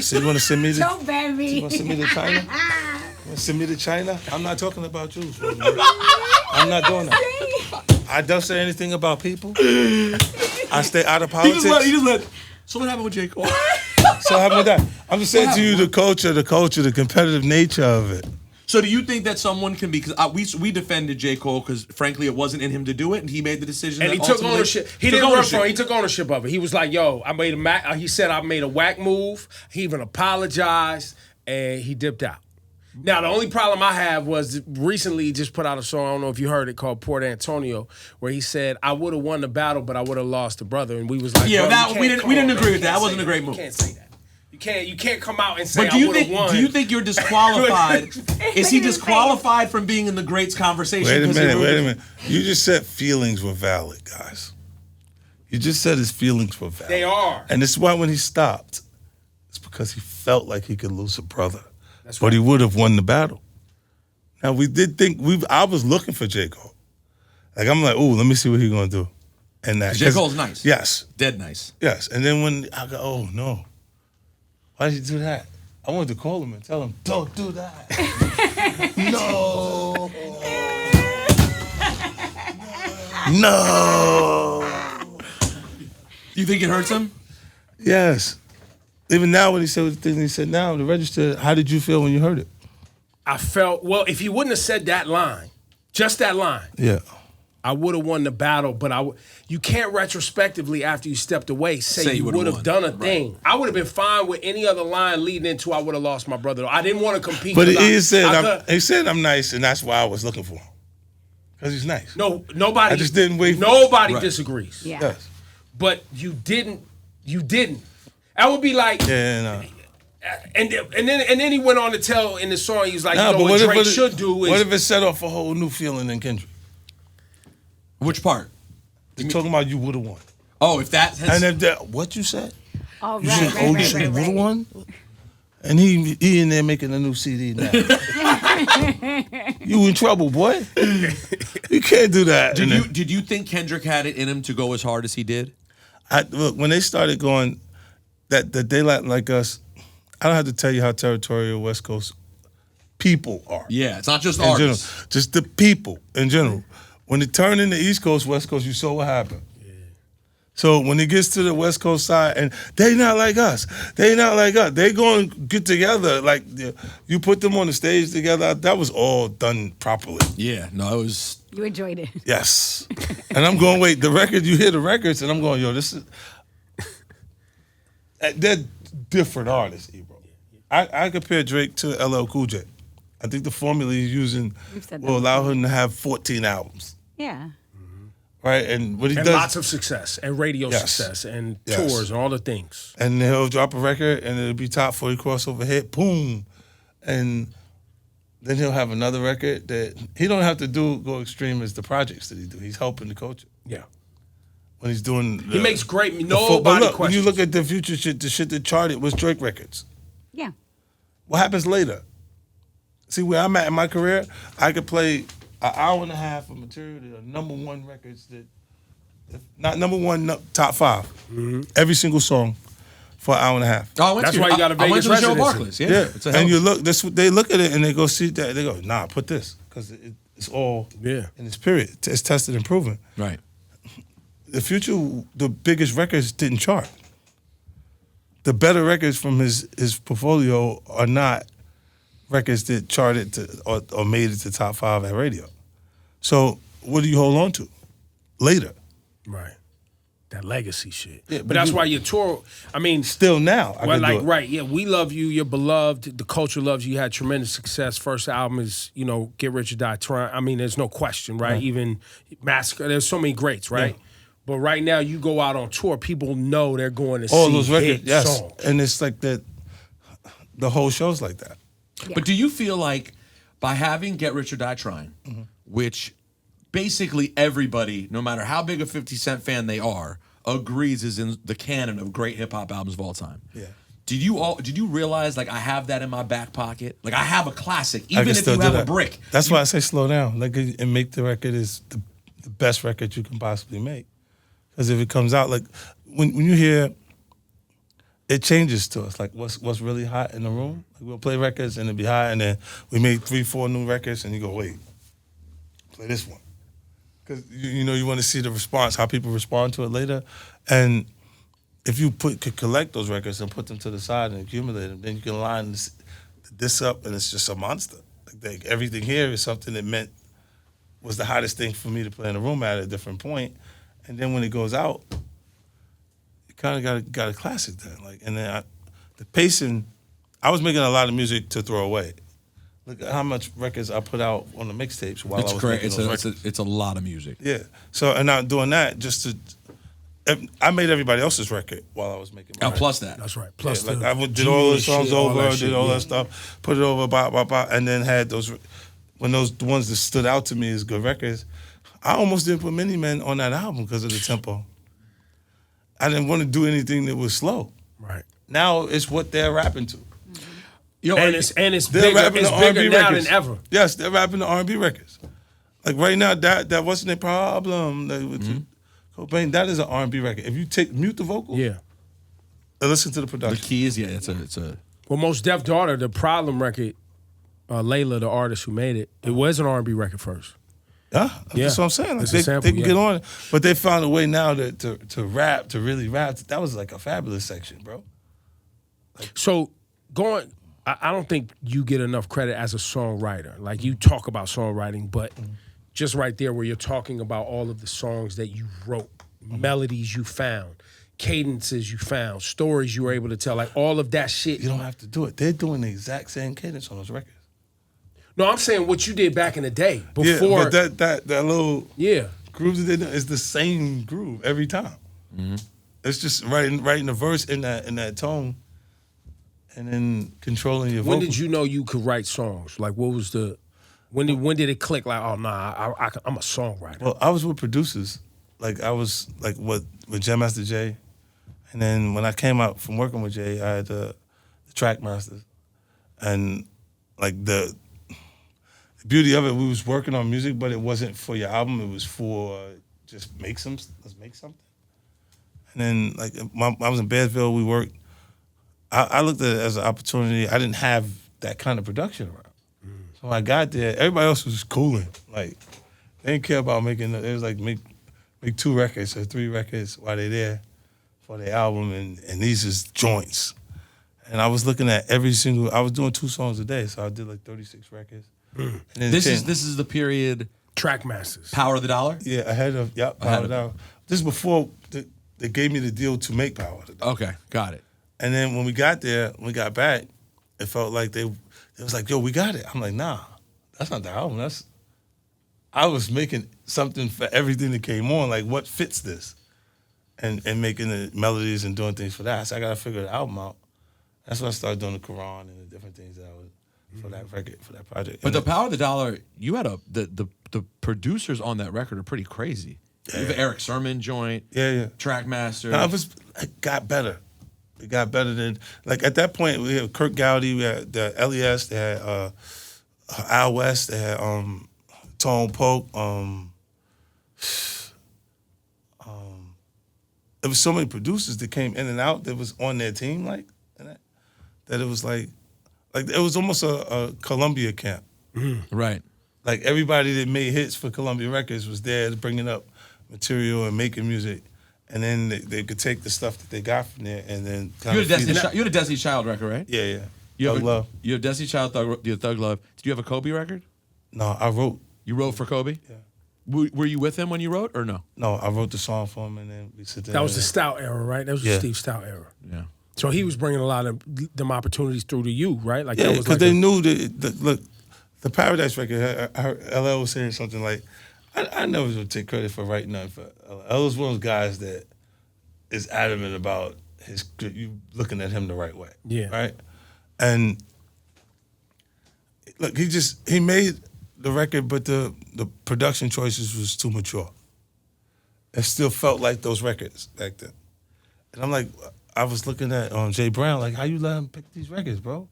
So you want to send me to? Don't ban me. You want to send me to China? You want to send me to China? I'm not talking about you. I'm not doing that. I don't say anything about people. I stay out of He politics. just let. So what happened with J. Cole? So how about that? I'm just saying to you the culture, the competitive nature of it. So do you think that someone can be? Because we defended J. Cole because frankly it wasn't in him to do it, and he made the decision. And that he took ultimately- ownership. He didn't run from it. He took ownership of it. He was like, "Yo, I made a." He said, "I made a whack move." He even apologized, and he dipped out. Now, the only problem I have was recently he just put out a song. I don't know if you heard it called Port Antonio, where he said, "I would have won the battle, but I would have lost a brother." And we was like, Yeah, "Bro, that- you we can't- didn't- come we didn't on, agree bro. with You that. can't That wasn't say a great move. You can't say that. You can't come out and say But I would have won. do you think you're disqualified? Is he disqualified from being in the greats conversation? Wait a 'cause he minute, ruined wait a it? minute. You just said feelings were valid, guys. You just said his feelings were valid. They are. And this is why when he stopped, it's because he felt like he could lose a brother. That's but right. he would have won the battle. Now we did think I was looking for J. Cole. Like I'm like, ooh, let me see what he's gonna do. And that J. Cole's nice. Yes. Dead nice. Yes. And then when I go, oh no. Why did you do that? I wanted to call him and tell him, don't do that. No. No. Do you think it hurts him? Yes. Even now when he said the thing he said now, the register, how did you feel when you heard it? I felt, well, if he wouldn't have said that line, just that line, Yeah. I would have won the battle, but you can't retrospectively after you stepped away say you would've would have won. done a Right. thing. I would have been fine with any other line leading into I would have lost my brother. I didn't want to compete. But 'cause he said I'm nice, and that's why I was looking for him. Because he's nice. no, nobody. I just didn't wait for- Nobody Right. disagrees. Yeah. Yes. But you didn't. That would be like. Yeah, no. And then he went on to tell in the song, he was like, Nah, you know but what Drake if, should do is. what if it set off a whole new feeling in Kendrick? Which part? They're talking about you would have won. Oh, if that. And if that, what you said? Oh, You right, said, right, oh, you right, should right, have would have right. won? And he in there making a new CD now. You in trouble, boy. You can't do that. Did you think Kendrick had it in him to go as hard as he did? Look, when they started going, that they like us, I don't have to tell you how territorial West Coast people are. Yeah, it's not just In general, artists. just the people in general. When it turned into East Coast, West Coast, you saw what happened. So when it gets to the West Coast side, and they not like us, they going to get together. Like, you put them on the stage together, that was all done properly. Yeah, no, it was. You enjoyed it. Yes. And I'm going, wait, the record, you hear the records, and I'm going, yo, this is... They're different artists, Ebro. I compare Drake to LL Cool J. I think the formula he's using will allow him to have 14 albums. Yeah. Right? And what he and does... lots of success and radio success and tours and all the things. And he'll drop a record and it'll be top 40 crossover hit, boom. And then he'll have another record that he don't have to go extreme as the projects that he do. He's helping the culture. Yeah. When he's doing... He makes great... but Nobody look, questions. when you look at the future shit, the shit that charted was Drake records. Yeah. What happens later? See, where I'm at in my career, I could play an hour and a half of material that are number one records that, if not number one, top five. Mm-hmm. Every single song for an hour and a half. Oh, That's why you got a I went Vegas to the show at residency. Barclays. Yeah. Yeah, It's a and hell- you look. They look at it and they go see that. They go, nah, put this because it's all in its period. It's tested and proven. Right. The future, the biggest records didn't chart. The better records from his portfolio are not records that charted or made it to top five at radio. So what do you hold on to later? Right. That legacy shit. Yeah, but but that's you- why your tour, I mean... Still now, I well, can do like, it. right, yeah, we love you, you're beloved, the culture loves you, you had tremendous success. First album is, Get Rich or Die Trying. I mean, there's no question, right? Even Massacre, there's so many greats, right? Yeah. But right now, you go out on tour, people know they're going to All see those records, hit yes. songs. And it's like that, the whole show's like that. Yeah. But do you feel like by having Get Rich or Die Trying, which basically everybody, no matter how big a 50 Cent fan they are, agrees is in the canon of great hip hop albums of all time? Yeah. Did you realize like I have that in my back pocket? Like I have a classic, I even can if still you do have that. a brick. That's why I say slow down. Like, and make the record is the best record you can possibly make. Because if it comes out, like, when you hear, it changes to us. Like, what's really hot in the room? Like, we'll play records and it'll be hot, and then we make 3-4 new records, and you go, wait, play this one. Because, you want to see the response, how people respond to it later. And if you could collect those records and put them to the side and accumulate them, then you can line this up, and it's just a monster. Like everything here is something that was the hottest thing for me to play in the room at a different point. And then when it goes out, you kind of got a classic then. Like, and then the pacing, I was making a lot of music to throw away. Look at how much records I put out on the mixtapes while I was great. making those records. It's a lot of music. Yeah. So, and I'm doing that I made everybody else's record while I was making my Oh, record. plus that. That's right. Plus Yeah, like the I did all the G songs shit, all over, that did shit, all yeah. that stuff, put it over, and then had those, when those the ones that stood out to me as good records, I almost didn't put Many Men on that album because of the tempo. I didn't want to do anything that was slow. Right. Now it's what they're rapping to. And it's They're bigger, rapping it's the bigger R&B now records. than ever. Yes, they're rapping the R&B records. Like right now, that wasn't a problem. Like with Cobain, that is an R&B record. If you mute the vocal, Yeah. and listen to the The production. key is it's a. Well, Most Def Daughter, the Problem record, Layla, the artist who made it, it was an R&B record first. Yeah, Yeah. that's what I'm saying. Like It's a they sample, can yeah. get on it, but they found a way now to rap, to really rap. That was like a fabulous section, bro. So I don't think you get enough credit as a songwriter. Like you talk about songwriting, but just right there where you're talking about all of the songs that you wrote, melodies you found, cadences you found, stories you were able to tell, like all of that shit. You don't have to do it. They're doing the exact same cadence on those records. No, I'm saying what you did back in the day before. Yeah, but that little Yeah. groove that they do is the same groove every time. It's just writing the verse in that tone, and then controlling your When vocal. did you know you could write songs? Like what was the when did it click? Like, oh nah, I'm a songwriter. Well, I was with producers. Like I was like with Jam Master Jay, and then when I came out from working with Jay, I had the track masters, and like the beauty of it, we was working on music, but it wasn't for your album. It was for let's make something. And then like I was in Bedville, we worked. I looked at it as an opportunity. I didn't have that kind of production around. So when I got there, everybody else was cooling. Like, they didn't care about making, it was like make 2 records or 3 records while they're there for their album, and these is joints. And I was looking at I was doing 2 songs a day, so I did like 36 records. And then This is the period. Track masters. Power of the Dollar. Yeah, ahead of Power of the Dollar. This is before they gave me the deal to make Power of the Dollar. Okay, got it. And then when we got back, it felt like it was like, yo, we got it. I'm like, nah, that's not the album. I was making something for everything that came on. Like, what fits this? And making the melodies and doing things for that. So I got to figure the album out. That's when I started doing the Quran and the different things that I was for that record, for that project. But the Power of the Dollar, you had the producers on that record are pretty crazy. You have an Eric Sermon joint. Yeah. Trackmaster. No, it got better. It got better than, like, at that point, we had Kirk Gowdy, we had the LES, they had Al West, they had Tone Polk. There was so many producers that came in and out that was on their team, like, that it was like it was almost a Columbia camp. Right. Like, everybody that made hits for Columbia Records was there bringing up material and making music. And then they could take the stuff that they got from there and then kind You of had a Destiny Child record, right? Yeah. You have Thug Love. You have Destiny Child, Thug Love. Did you have a Kobe record? No, I wrote. You wrote for Kobe? Yeah. Were you with him when you wrote, or no? No, I wrote the song for him, and then we sit there. That was the Stout era, right? That was the Steve Stout era. Yeah. So he was bringing a lot of them opportunities through to you, right? Like, Yeah, that was because like they knew that, look, the Paradise record, I heard LL was saying something like, I never would take credit for writing nothing for LL. LL was one of those guys that is adamant about you looking at him the right way. Yeah. Right? And look, he made the record, but the production choices was too mature. It still felt like those records back then. And I'm like, I was looking at Jay Brown, like, how you let him pick these records, bro?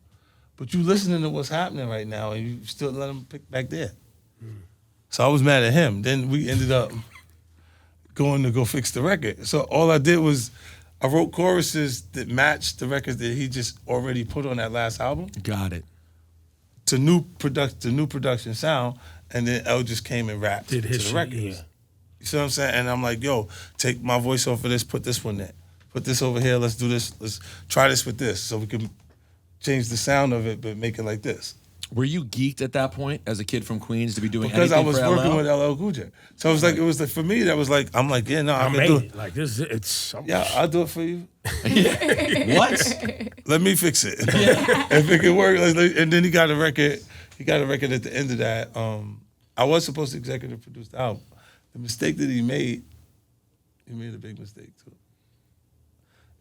But you listening to what's happening right now, and you still let him pick back there. So I was mad at him. Then we ended up going to go fix the record. So all I did was I wrote choruses that matched the records that he just already put on that last album Got it. to new production sound, and then L just came and rapped Did to his the shit, records. yeah. You see what I'm saying? And I'm like, yo, take my voice off of this, put this one there. Put this over here, let's do this, let's try this with this so we can change the sound of it, but make it like this. Were you geeked at that point as a kid from Queens to be doing Because I anything was for working LL? with LL Cool J. So it was like, for me, that was like, I'm like, yeah, no, I I can made do it. it. Like, this, it's... Yeah, I'll do it for you. What? Let me fix it. If it can work. And then he got a record. He got a record at the end of that. I was supposed to executive produce the album. The mistake that he made a big mistake too.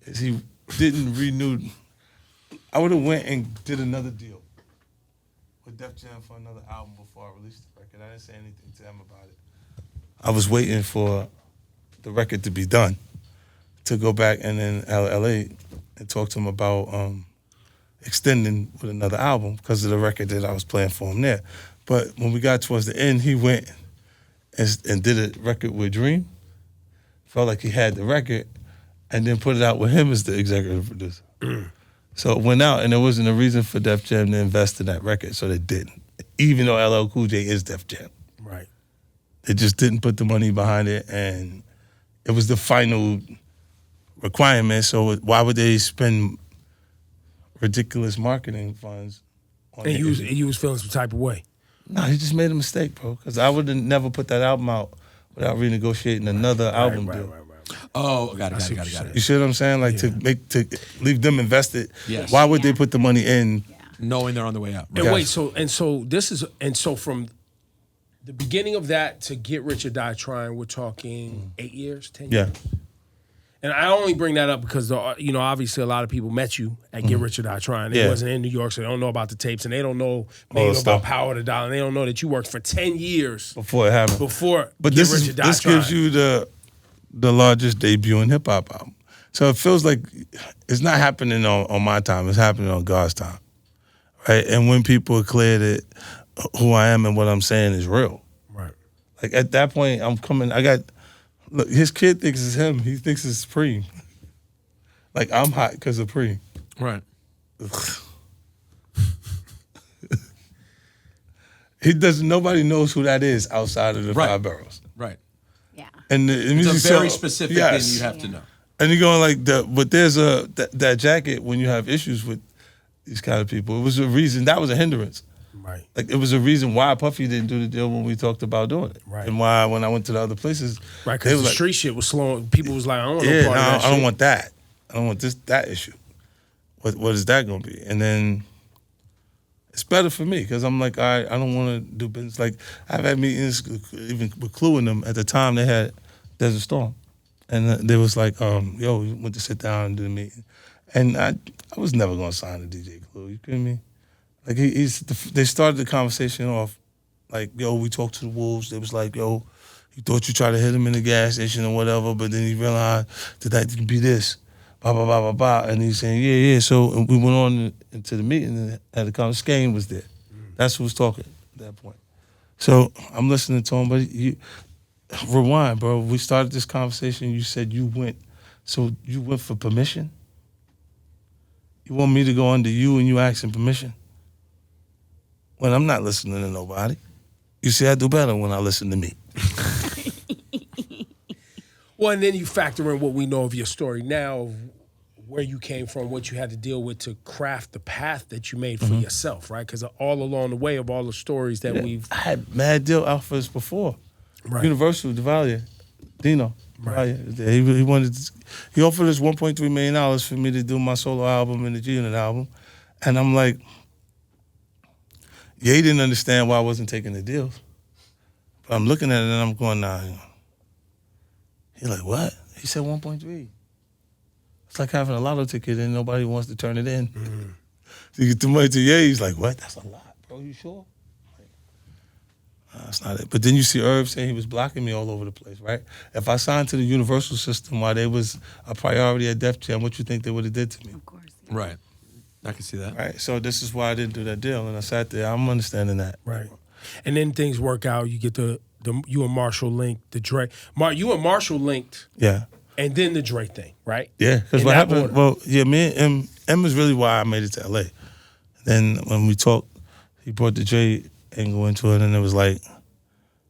Is he didn't renew. I would have went and did another deal with Def Jam for another album before I released the record. I didn't say anything to him about it. I was waiting for the record to be done to go back and then LA and talk to him about extending with another album because of the record that I was playing for him there. But when we got towards the end, he went and did a record with Dream. Felt like he had the record, and then put it out with him as the executive producer. So it went out, and there wasn't a reason for Def Jam to invest in that record, so they didn't. Even though LL Cool J is Def Jam. Right. They just didn't put the money behind it, and it was the final requirement, so why would they spend ridiculous marketing funds on And it? you was feeling some type of way. No, he just made a mistake, bro, because I would have never put that album out without renegotiating another album deal. Right. Oh, got it. You see what I'm saying? Like, to leave them invested. Yes. Why would they put the money in? Knowing they're on the way out. And Gotcha. wait, so from the beginning of that to Get Rich or Die Trying, we're talking 8 years, 10 years? Yeah. And I only bring that up because, obviously a lot of people met you at Get Rich or Die Trying. They Yeah. wasn't in New York, so they don't know about the tapes, and they don't know All maybe the about stuff. Power to Dollar, and they don't know that you worked for 10 years Before it happened. But Get this Rich or Die this Trying. gives you the largest debut in hip hop album. So it feels like it's not happening on my time. It's happening on God's time, right? And when people are clear that who I am and what I'm saying is real, Right. like at that point, look, his kid thinks it's him. He thinks it's Supreme. Like, I'm hot because of Preem. Right. He doesn't. Nobody knows who that is outside of the Right. five boroughs. Right. Yeah. And the It's music a very so- specific yes. thing you have to know. And you're going like that, but there's that jacket when you have issues with these kind of people. It was a reason that was a hindrance. Right. Like it was a reason why Puffy didn't do the deal when we talked about doing it, Right. and why when I went to the other places, Right, they because was the like, street shit was slowing. People was like, I don't want yeah, no part of that I don't shit. want that. I don't want that issue. What is that going to be? And then it's better for me because I'm like, all right, I don't want to do business. Like I've had meetings even with Clue and them at the time. They had Desert Storm, and they was like, yo, we went to sit down and do the meeting, and I was never going to sign to DJ Clue. You kidding me? Like they started the conversation off like, yo, we talked to the Wolves. They was like, yo, you thought you tried to hit him in the gas station or whatever, but then you realized that could be this, blah, blah, blah, blah, blah. And he's saying, yeah. So and we went on into the meeting and had a conversation. Skane was there. That's who was talking at that point. So I'm listening to him, but rewind, bro. We started this conversation. You said you went for permission? You want me to go under you and you asking permission? When I'm not listening to nobody. You see, I do better when I listen to me. Well, and then you factor in what we know of your story now, of where you came from, what you had to deal with to craft the path that you made for yourself, right? Because all along the way of all the stories that we've... I had mad deal offers before. Right. Universal, Duvalier, Dino. Right. Duvalier. He offered us $1.3 million for me to do my solo album and the G-Unit album. And I'm like, yeah, he didn't understand why I wasn't taking the deals. But I'm looking at it and I'm going, nah. He's like, what? He said 1.3. It's like having a lotto ticket and nobody wants to turn it in. So you get the money to he's like, what? That's a lot, bro. You sure? Like, that's not it. But then you see Irv saying he was blocking me all over the place, right? If I signed to the Universal system while they was a priority at Def Jam, what you think they would have did to me? Of course. Yeah. Right. I can see that. Right. So this is why I didn't do that deal, and I sat there. I'm understanding that. Right. And then things work out. You get the you and Marshall linked, the Dre. You and Marshall linked, Yeah. and then the Dre thing, right? Yeah. Because In what that happened? order. Well, yeah, me and M is really why I made it to LA. Then when we talked, he brought the Dre angle into it, and it was like,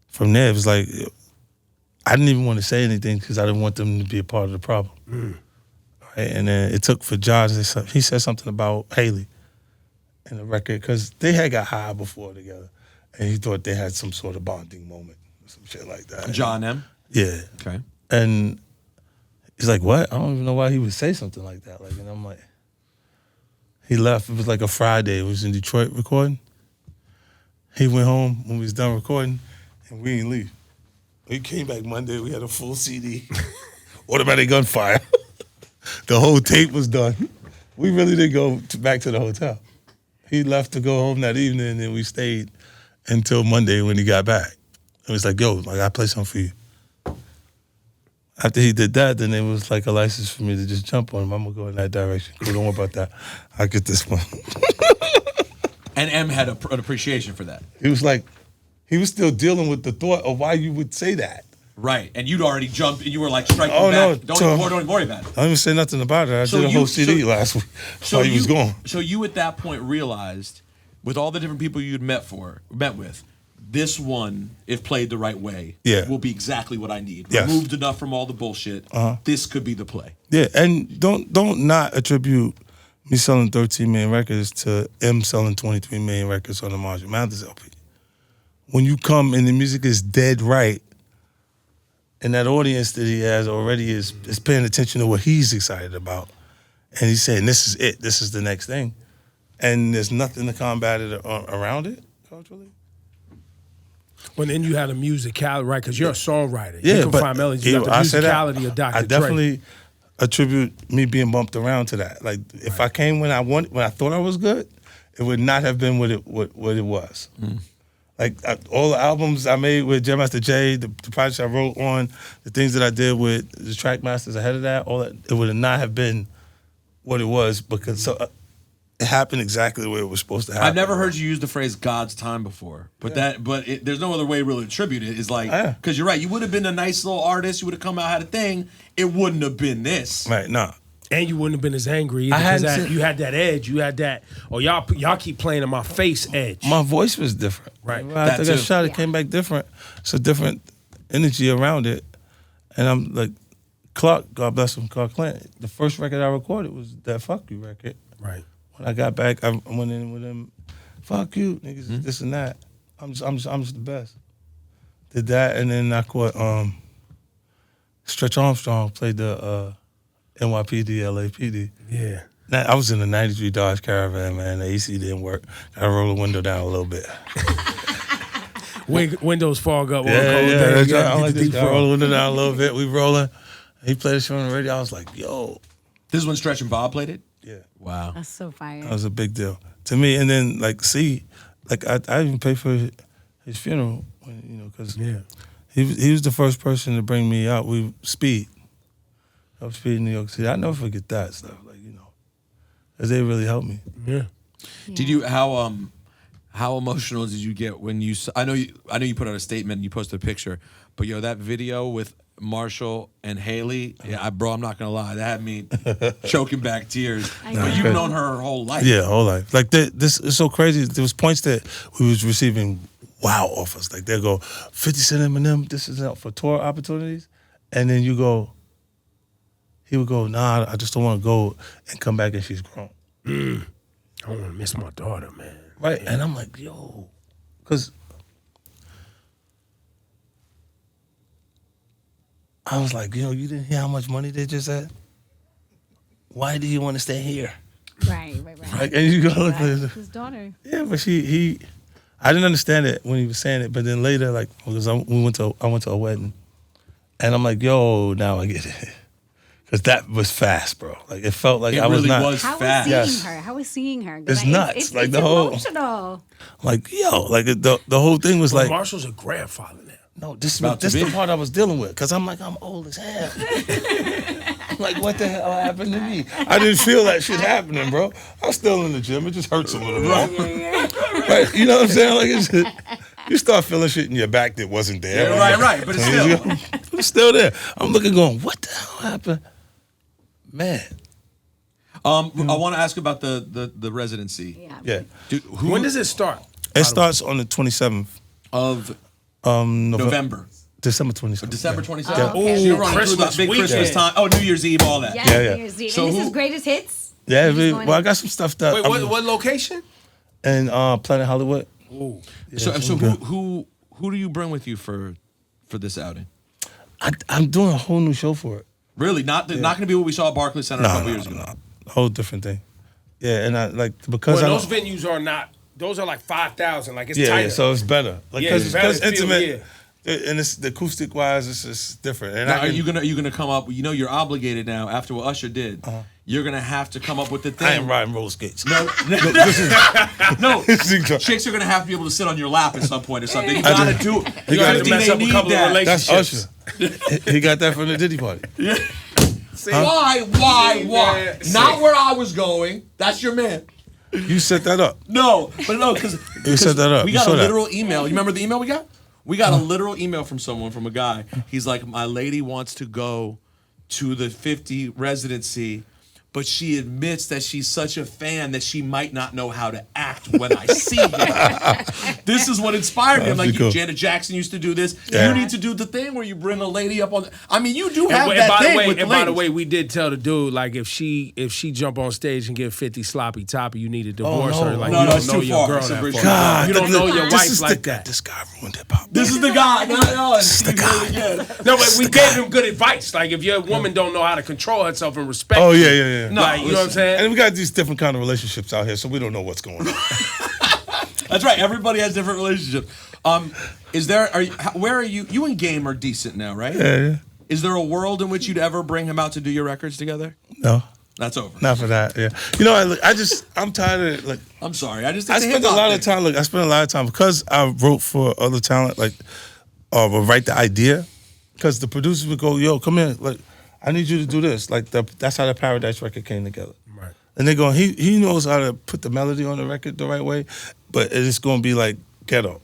from there, it was like, I didn't even want to say anything because I didn't want them to be a part of the problem. Right? And then it took for Josh, he said something about Haley in the record because they had got high before together. And he thought they had some sort of bonding moment, some shit like that. John M. Yeah. Okay. And he's like, what? I don't even know why he would say something like that. Like, and I'm like, he left. It was like a Friday. It was in Detroit recording. He went home when we was done recording, and we didn't leave. We came back Monday. We had a full CD, automatic gunfire. The whole tape was done. We really didn't go back to the hotel. He left to go home that evening, and we stayed until Monday when he got back. It was like, yo, like I play something for you. After he did that, then it was like a license for me to just jump on him. I'm gonna go in that direction. Cool, don't worry about that. I'll get this one. And M had an appreciation for that. He was like, he was still dealing with the thought of why you would say that. Right. And you'd already jumped and you were like striking Oh, no, back. Don't so- even worry about it. I didn't even say nothing about it. I So did a you- whole CD so- last week while he was gone. So you at that point realized, with all the different people you'd met with, this one, if played the right way, Yeah. will be exactly what I need. Yes. Removed enough from all the bullshit. This could be the play. Yeah, and don't not attribute me selling 13 million records to M selling 23 million records on the Marshall Mathers LP. When you come and the music is dead right, and that audience that he has already is paying attention to what he's excited about, and he's saying, this is it, this is the next thing, and there's nothing to combat it around it culturally. Well, then you had a musicality, right? Because you're a songwriter. Yeah, you can but find melodies. You got the I said that. musicality of Dr. I Dre. definitely attribute me being bumped around to that. Like if I came when I thought I was good, it would not have been what it was. Like all the albums I made with Jam Master Jay, the projects I wrote on, the things that I did with the track masters ahead of that, all that, it would not have been what it was because it happened exactly the way it was supposed to happen. I've never heard you use the phrase "God's time" before, but there's no other way to really attribute it. It's like Yeah. because you're right. You would have been a nice little artist. You would have come out had a thing. It wouldn't have been this. Right, nah. And you wouldn't have been as angry either, I hadn't because seen- you had that edge. You had that. Oh, y'all keep playing in my face edge. My voice was different. Right. I That think I too. shot it, Yeah. came back different. It's a different energy around it. And I'm like, Clark, God bless him, Clark Clinton. The first record I recorded was that Fuck You record. Right. When I got back, I went in with him, fuck you, niggas, this and that. I'm just the best. Did that, and then I caught Stretch Armstrong played the NYPD, LAPD. Yeah. Now, I was in the 93 Dodge Caravan, man. The AC didn't work. Gotta roll the window down a little bit. Windows fog up. on a Yeah, cold yeah. day. That's You right. gotta I'm get like the this deep guy. fog. Roll the window down a little bit. We rolling. He played the show on the radio. I was like, yo. This is when Stretch and Bob played it? Yeah. Wow. That's so fire. That was a big deal to me. And then, like, I even paid for his funeral, because Yeah. he was the first person to bring me out. Speed. Up Speed in New York City. I never forget that stuff. Like, because they really helped me. Yeah. Did you how emotional did you get when you I know you put out a statement and you posted a picture, but that video with Marshall and Haley, bro, I'm not gonna lie, that had me choking back tears. I know. But you've known her whole life. Yeah, whole life. Like, this is so crazy. There was points that we was receiving wow offers. Like, they'll go, 50 Cent Eminem, this is out for tour opportunities. And then he would go, nah, I just don't want to go and come back and she's grown. I don't want to miss my daughter, man. Right. And I'm like, yo, because I was like, you didn't hear how much money they just had? Why do you want to stay here? Right. Like, and you go look Right. at His daughter. yeah, but I didn't understand it when he was saying it, but then later, like, because I went to a wedding, and I'm like, yo, now I get it. Because that was fast, bro. Like, it felt like It I was really not. was How fast. was seeing Yes. her? How was seeing her? 'Cause It's nuts. It's, Like, it's the whole- emotional. Like, yo, like, the whole thing was Well, like, Marshall's a grandfather now. no, this About to is the be. part I was dealing with. Because I'm like, I'm old as hell. I'm like, what the hell happened to me? I didn't feel that shit happening, bro. I was still in the gym. It just hurts a little bit. Right? You know what I'm saying? Like, it's just, you start feeling shit in your back that wasn't there. Yeah, right, but it's still. It's still there. I'm looking going, what the hell happened? Man. I want to ask about the residency. Yeah. Yeah. Dude, When does it start? It starts on the 27th. of November. November? December 27th. December Yeah. 27th. Yeah. So you're running Christmas through that big Christmas weekend. time. Oh, New Year's Eve, all that. Yeah, Yeah, yeah. New Year's Eve. So And this who- is greatest hits? Yeah, You're just going I in. got some stuff that Wait, what location? and Planet Hollywood. Ooh. So I'm who do you bring with you for this outing? I'm doing a whole new show for it. Really, not going to be what we saw at Barclays Center a couple years ago. A whole different thing. Yeah, and I like because Well, I those venues are not. Those are like 5,000. Like it's yeah, tighter. so it's better. Like Yeah, it's better. because It feel- intimate, and it's the acoustic wise, it's just different. And Now, I are you gonna come up? You're obligated now after what Usher did. You're gonna have to come up with the thing. I ain't riding roller skates. No, chicks are gonna have to be able to sit on your lap at some point or something. You gotta do it. You gotta They mess up a need couple of that. relationships. That's Usher. He got that from the Diddy party. See? Why? Yeah, Not where I was going. That's your man. You set that up. No, because You set that up. we You got saw a that. literal email. You remember the email we got? We got a literal email from a guy. He's like, my lady wants to go to the 50 residency, but she admits that she's such a fan that she might not know how to act when I see her. This is what inspired him. Like, That'd be cool. Janet Jackson used to do this. Yeah. You need to do the thing where you bring a lady up on. I mean, you do And, have and that by thing the way, with the and by the ladies. way, we did tell the dude like if she jump on stage and give 50 sloppy toppy, you need to divorce no. her. Like No, you no, don't it's know too your far. girl It's a that bridge far. too far. You don't know your this wife is like that. This guy ruined hip hop. This is the guy. No, This is the guy. really good. No, but we gave him good advice. Like if your woman don't know how to control herself and respect. Oh you, yeah, yeah, yeah. No, like, you know what I'm saying? And we got these different kind of relationships out here, so we don't know what's going on. That's right. Everybody has different relationships. Where are you? You and Game are decent now, right? Yeah. Is there a world in which you'd ever bring him out to do your records together? No, That's over. not for that. Yeah. I'm tired of like. I'm sorry. I just I spent a lot of time. Look, I spent a lot of time because I wrote for other talent, like, would write the idea. Because the producers would go, "Yo, come in, like, I need you to do this." Like, that's how the Paradise record came together. Right. And they go, he knows how to put the melody on the record the right way, but it's gonna be like ghetto,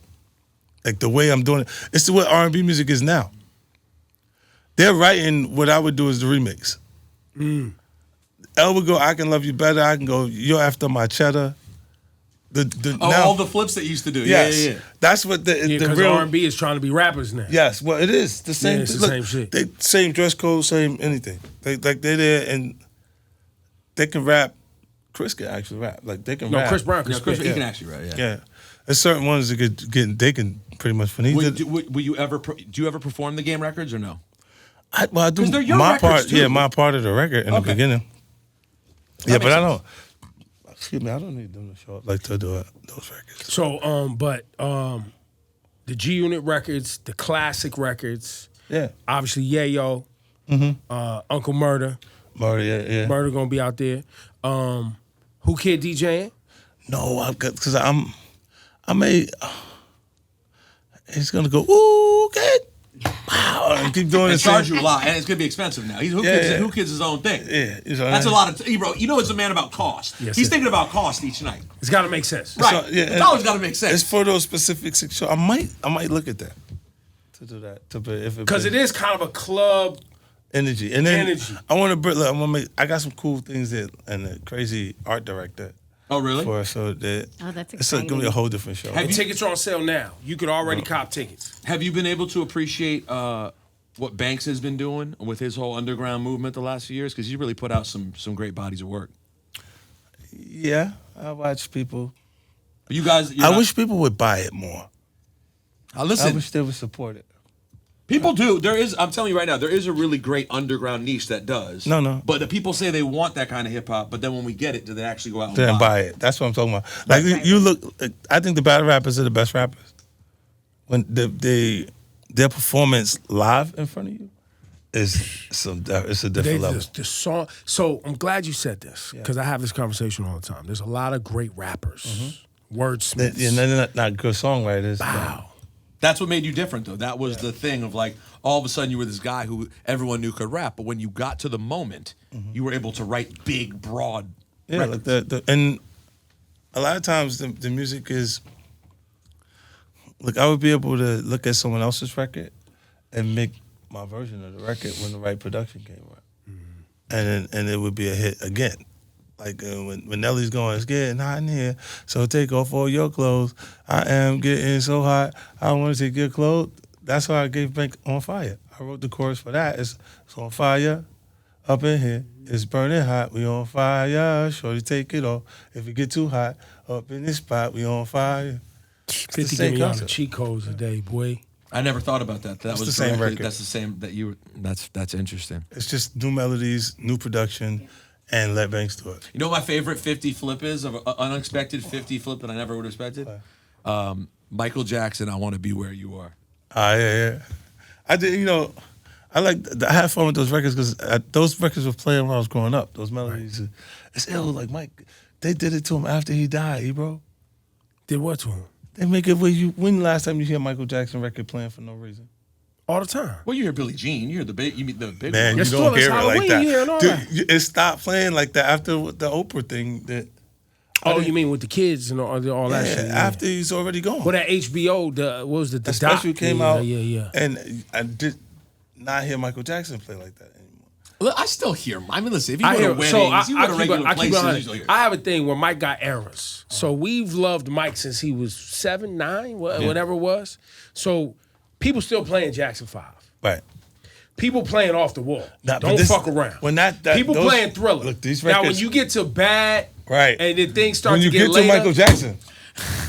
like the way I'm doing it. It's the way R&B music is now. They're writing what I would do as the remix. L would go, I can love you better. I can go, you're after my cheddar. All the flips that you used to do. Yes, Yeah. that's what the Because real R&B is trying to be rappers now. Yes, well, it is the same. Yeah, it's the same shit. They same dress code, same anything. They're there and they can rap. Chris can actually rap. Like they can rap. Chris Brown can Chris, spit. he can actually rap. Yeah, there's certain ones that they can pretty much finish. Will you ever? Do you ever perform the Game records or no? I do 'Cause they're your my records, part. too. Yeah, my part of the record in the Okay. beginning. That Yeah, but makes I don't. Excuse me, I don't need them to show up like to do those records. So, the G Unit records, the classic records, Yeah, obviously Yayo, Uncle Murder. yeah. Murder gonna be out there. Who Kid DJing? No, because I may. He's gonna go. Ooh, good. Wow, and keep doing And it. charge you a lot, and it's gonna be expensive now. Who Kids his own thing. Yeah, That's a lot of bro. You know, it's a man about cost. Yes, He's it- thinking about cost each night. It's got to make sense. Right. So, yeah, It's always got to make sense. It's for those specific shows. I might look at that to do that Because it is kind of a club. energy, and then Energy. I want to make. I got some cool things that and a crazy art director Oh, really? for us, so that that's it's gonna be a exciting. whole different show. And tickets are on sale now. You could already cop tickets. Have you been able to appreciate what Banks has been doing with his whole underground movement the last few years? Because he's really put out some great bodies of work. Yeah, I watch people. You guys, I wish people would buy it more. listen. I wish they would support it. People do. There is. I'm telling you right now, there is a really great underground niche that does. No. But the people say they want that kind of hip hop, but then when we get it, do they actually go out and Then buy it. That's what I'm talking about. Like you look. I think the battle rappers are the best rappers. When their performance live in front of you is it's a different level. The song. So I'm glad you said this because I have this conversation all the time. There's a lot of great rappers, wordsmiths. And they're not good songwriters. Wow. That's what made you different, though. That was the thing of like, all of a sudden you were this guy who everyone knew could rap, but when you got to the moment, you were able to write big, broad. Yeah, records. like and a lot of times the music is. Look, I would be able to look at someone else's record and make my version of the record when the right production came out, and it would be a hit again. Like when Nelly's going, it's getting hot in here, so take off all your clothes. I am getting so hot, I want to take your clothes. That's why I gave Bank On Fire. I wrote the chorus for that. It's on fire, up in here. It's burning hot, we on fire. Shorty, take it off. If it get too hot, up in this spot, we on fire. 50 same gave me all the concept. cheat codes today, boy. I never thought about that. That was the same directly- record. That's the same that you. That's interesting. It's just new melodies, new production, and let Banks do it. You know what my favorite 50 flip is of an unexpected 50 flip that I never would have expected? Michael Jackson, I Want to Be Where You Are. Yeah. I did, I had fun with those records because those records were playing when I was growing up. Those melodies. It's ill. Like, Mike, they did it to him after he died, bro. Did what to him? They make it where when last time you hear Michael Jackson record playing for no reason? All the time. Well, you hear Billie Jean. You hear the big. You mean the big Man, one. you It's don't still hear it like Halloween that. here and all that. It stopped playing like that after the Oprah thing. That Oh, you mean with the kids and all that shit? Yeah. after he's already gone. Well, that HBO, what was it? The special doc? came yeah, out. Yeah. And I did not hear Michael Jackson play like that anymore. Look, I still hear him. I mean, listen, if you I go hear, to weddings, so you go to regular I keep places, it you still hear. I have a thing where Mike got errors. So we've loved Mike since he was 7, 9, whatever it was. So people still playing Jackson 5. Right. People playing Off the Wall. Nah, but Don't this- fuck around. when that people those- playing Thriller. Look, these now, when records- you get to Bad, Right. and then things start When you to get get later, to Michael Jackson.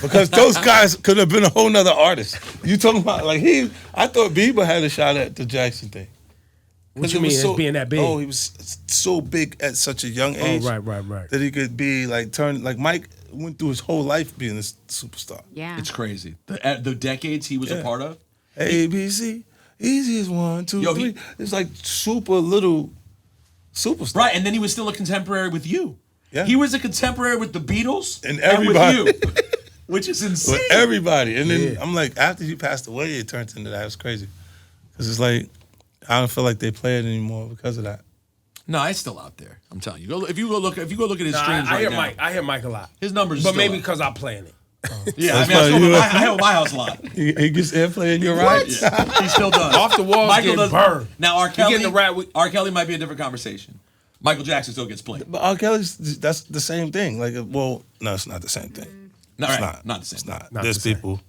Because those guys could have been a whole nother artist. You talking about I thought Bieber had a shot at the Jackson thing. What 'Cause you it was mean, as being that big? Oh, he was so big at such a young age. right. That he could be like Mike went through his whole life being a superstar. Yeah. It's crazy. The decades he was a part of. ABC, easiest 1, 2, Yo, 3. It's like super little superstar. Right, and then he was still a contemporary with you. Yeah. He was a contemporary with the Beatles And everybody. with you, which is insane. With everybody. And then I'm like, after he passed away, it turned into that. It was crazy. Because it's like, I don't feel like they play it anymore because of that. No, it's still out there. I'm telling you. If you go look at his Nah, streams I right hear now, Mike. I hear Mike a lot. his numbers. But still maybe up. because I'm playing it. Yeah, I That's mean, I why have at my house a lot. He gets airplay in your right. Yeah, he still does. Off the Walls Michael getting does. burned. Now R. He Kelly, getting the rap with- R. Kelly might be a different conversation. Michael Jackson still gets played. But R. Kelly's, that's the same thing. Like, well, no, it's not the same thing. No, It's right. not. the same. It's not. Not There's the same. people.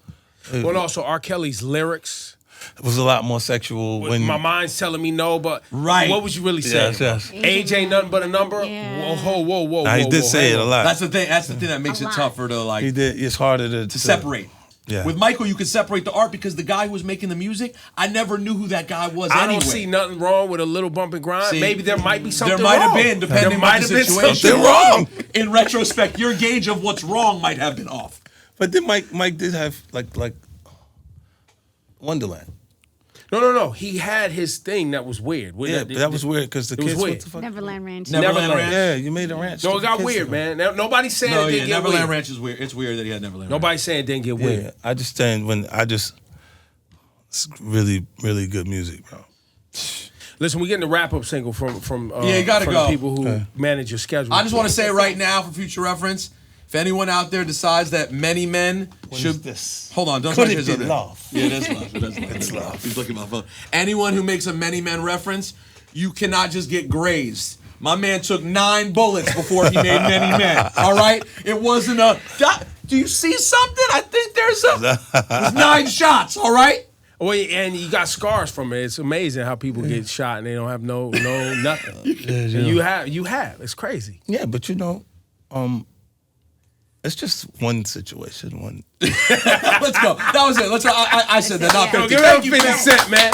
Well, also R. Kelly's lyrics. It was a lot more sexual when My mind's telling me no, but Right. what was you really saying? Yes. Age ain't nothing but a number. Yeah. Whoa. Nah, he did say it a lot. That's the thing. That's the thing that makes A it lot. tougher to like He did. It's harder to separate. Yeah. With Michael, you could separate the art because the guy who was making the music, I never knew who that guy was. I anyway. don't see nothing wrong with a little bump and grind. See, Maybe there might be something There might have wrong. been, depending there on might the have been situation. something wrong. In retrospect, your gauge of what's wrong might have been off. But then Mike did have like Wonderland. No. He had his thing that was weird. Yeah, but that was weird because the it was kids. weird. What the fuck? Neverland Ranch. Neverland Ranch. Yeah, you made a ranch. No, for it the got kids weird, to- man. Nobody's saying No, it yeah, didn't get Neverland weird. Ranch is weird. It's weird that he had Neverland Ranch. Nobody's saying it didn't get weird. Yeah, I just saying it's really, really good music, bro. Listen, we're getting the wrap-up single from Yeah, you gotta from go. the people who manage your schedule. I just want to say right now, for future reference, if anyone out there decides that many men should this? hold on, don't Could touch it his be other- love? Yeah, it is love. It is love. It's love. He's looking at my phone. Anyone who makes a many men reference, you cannot just get grazed. My man took 9 bullets before he made many men. All right, it wasn't a. Do you see something? I think there's it was 9 shots. All right. Well, and you got scars from it. It's amazing how people get shot and they don't have no nothing. And you have. It's crazy. Yeah, but it's just one situation. Let's go. That was it. Let's. I said that. Not 50. Give it up 50 Cent, man.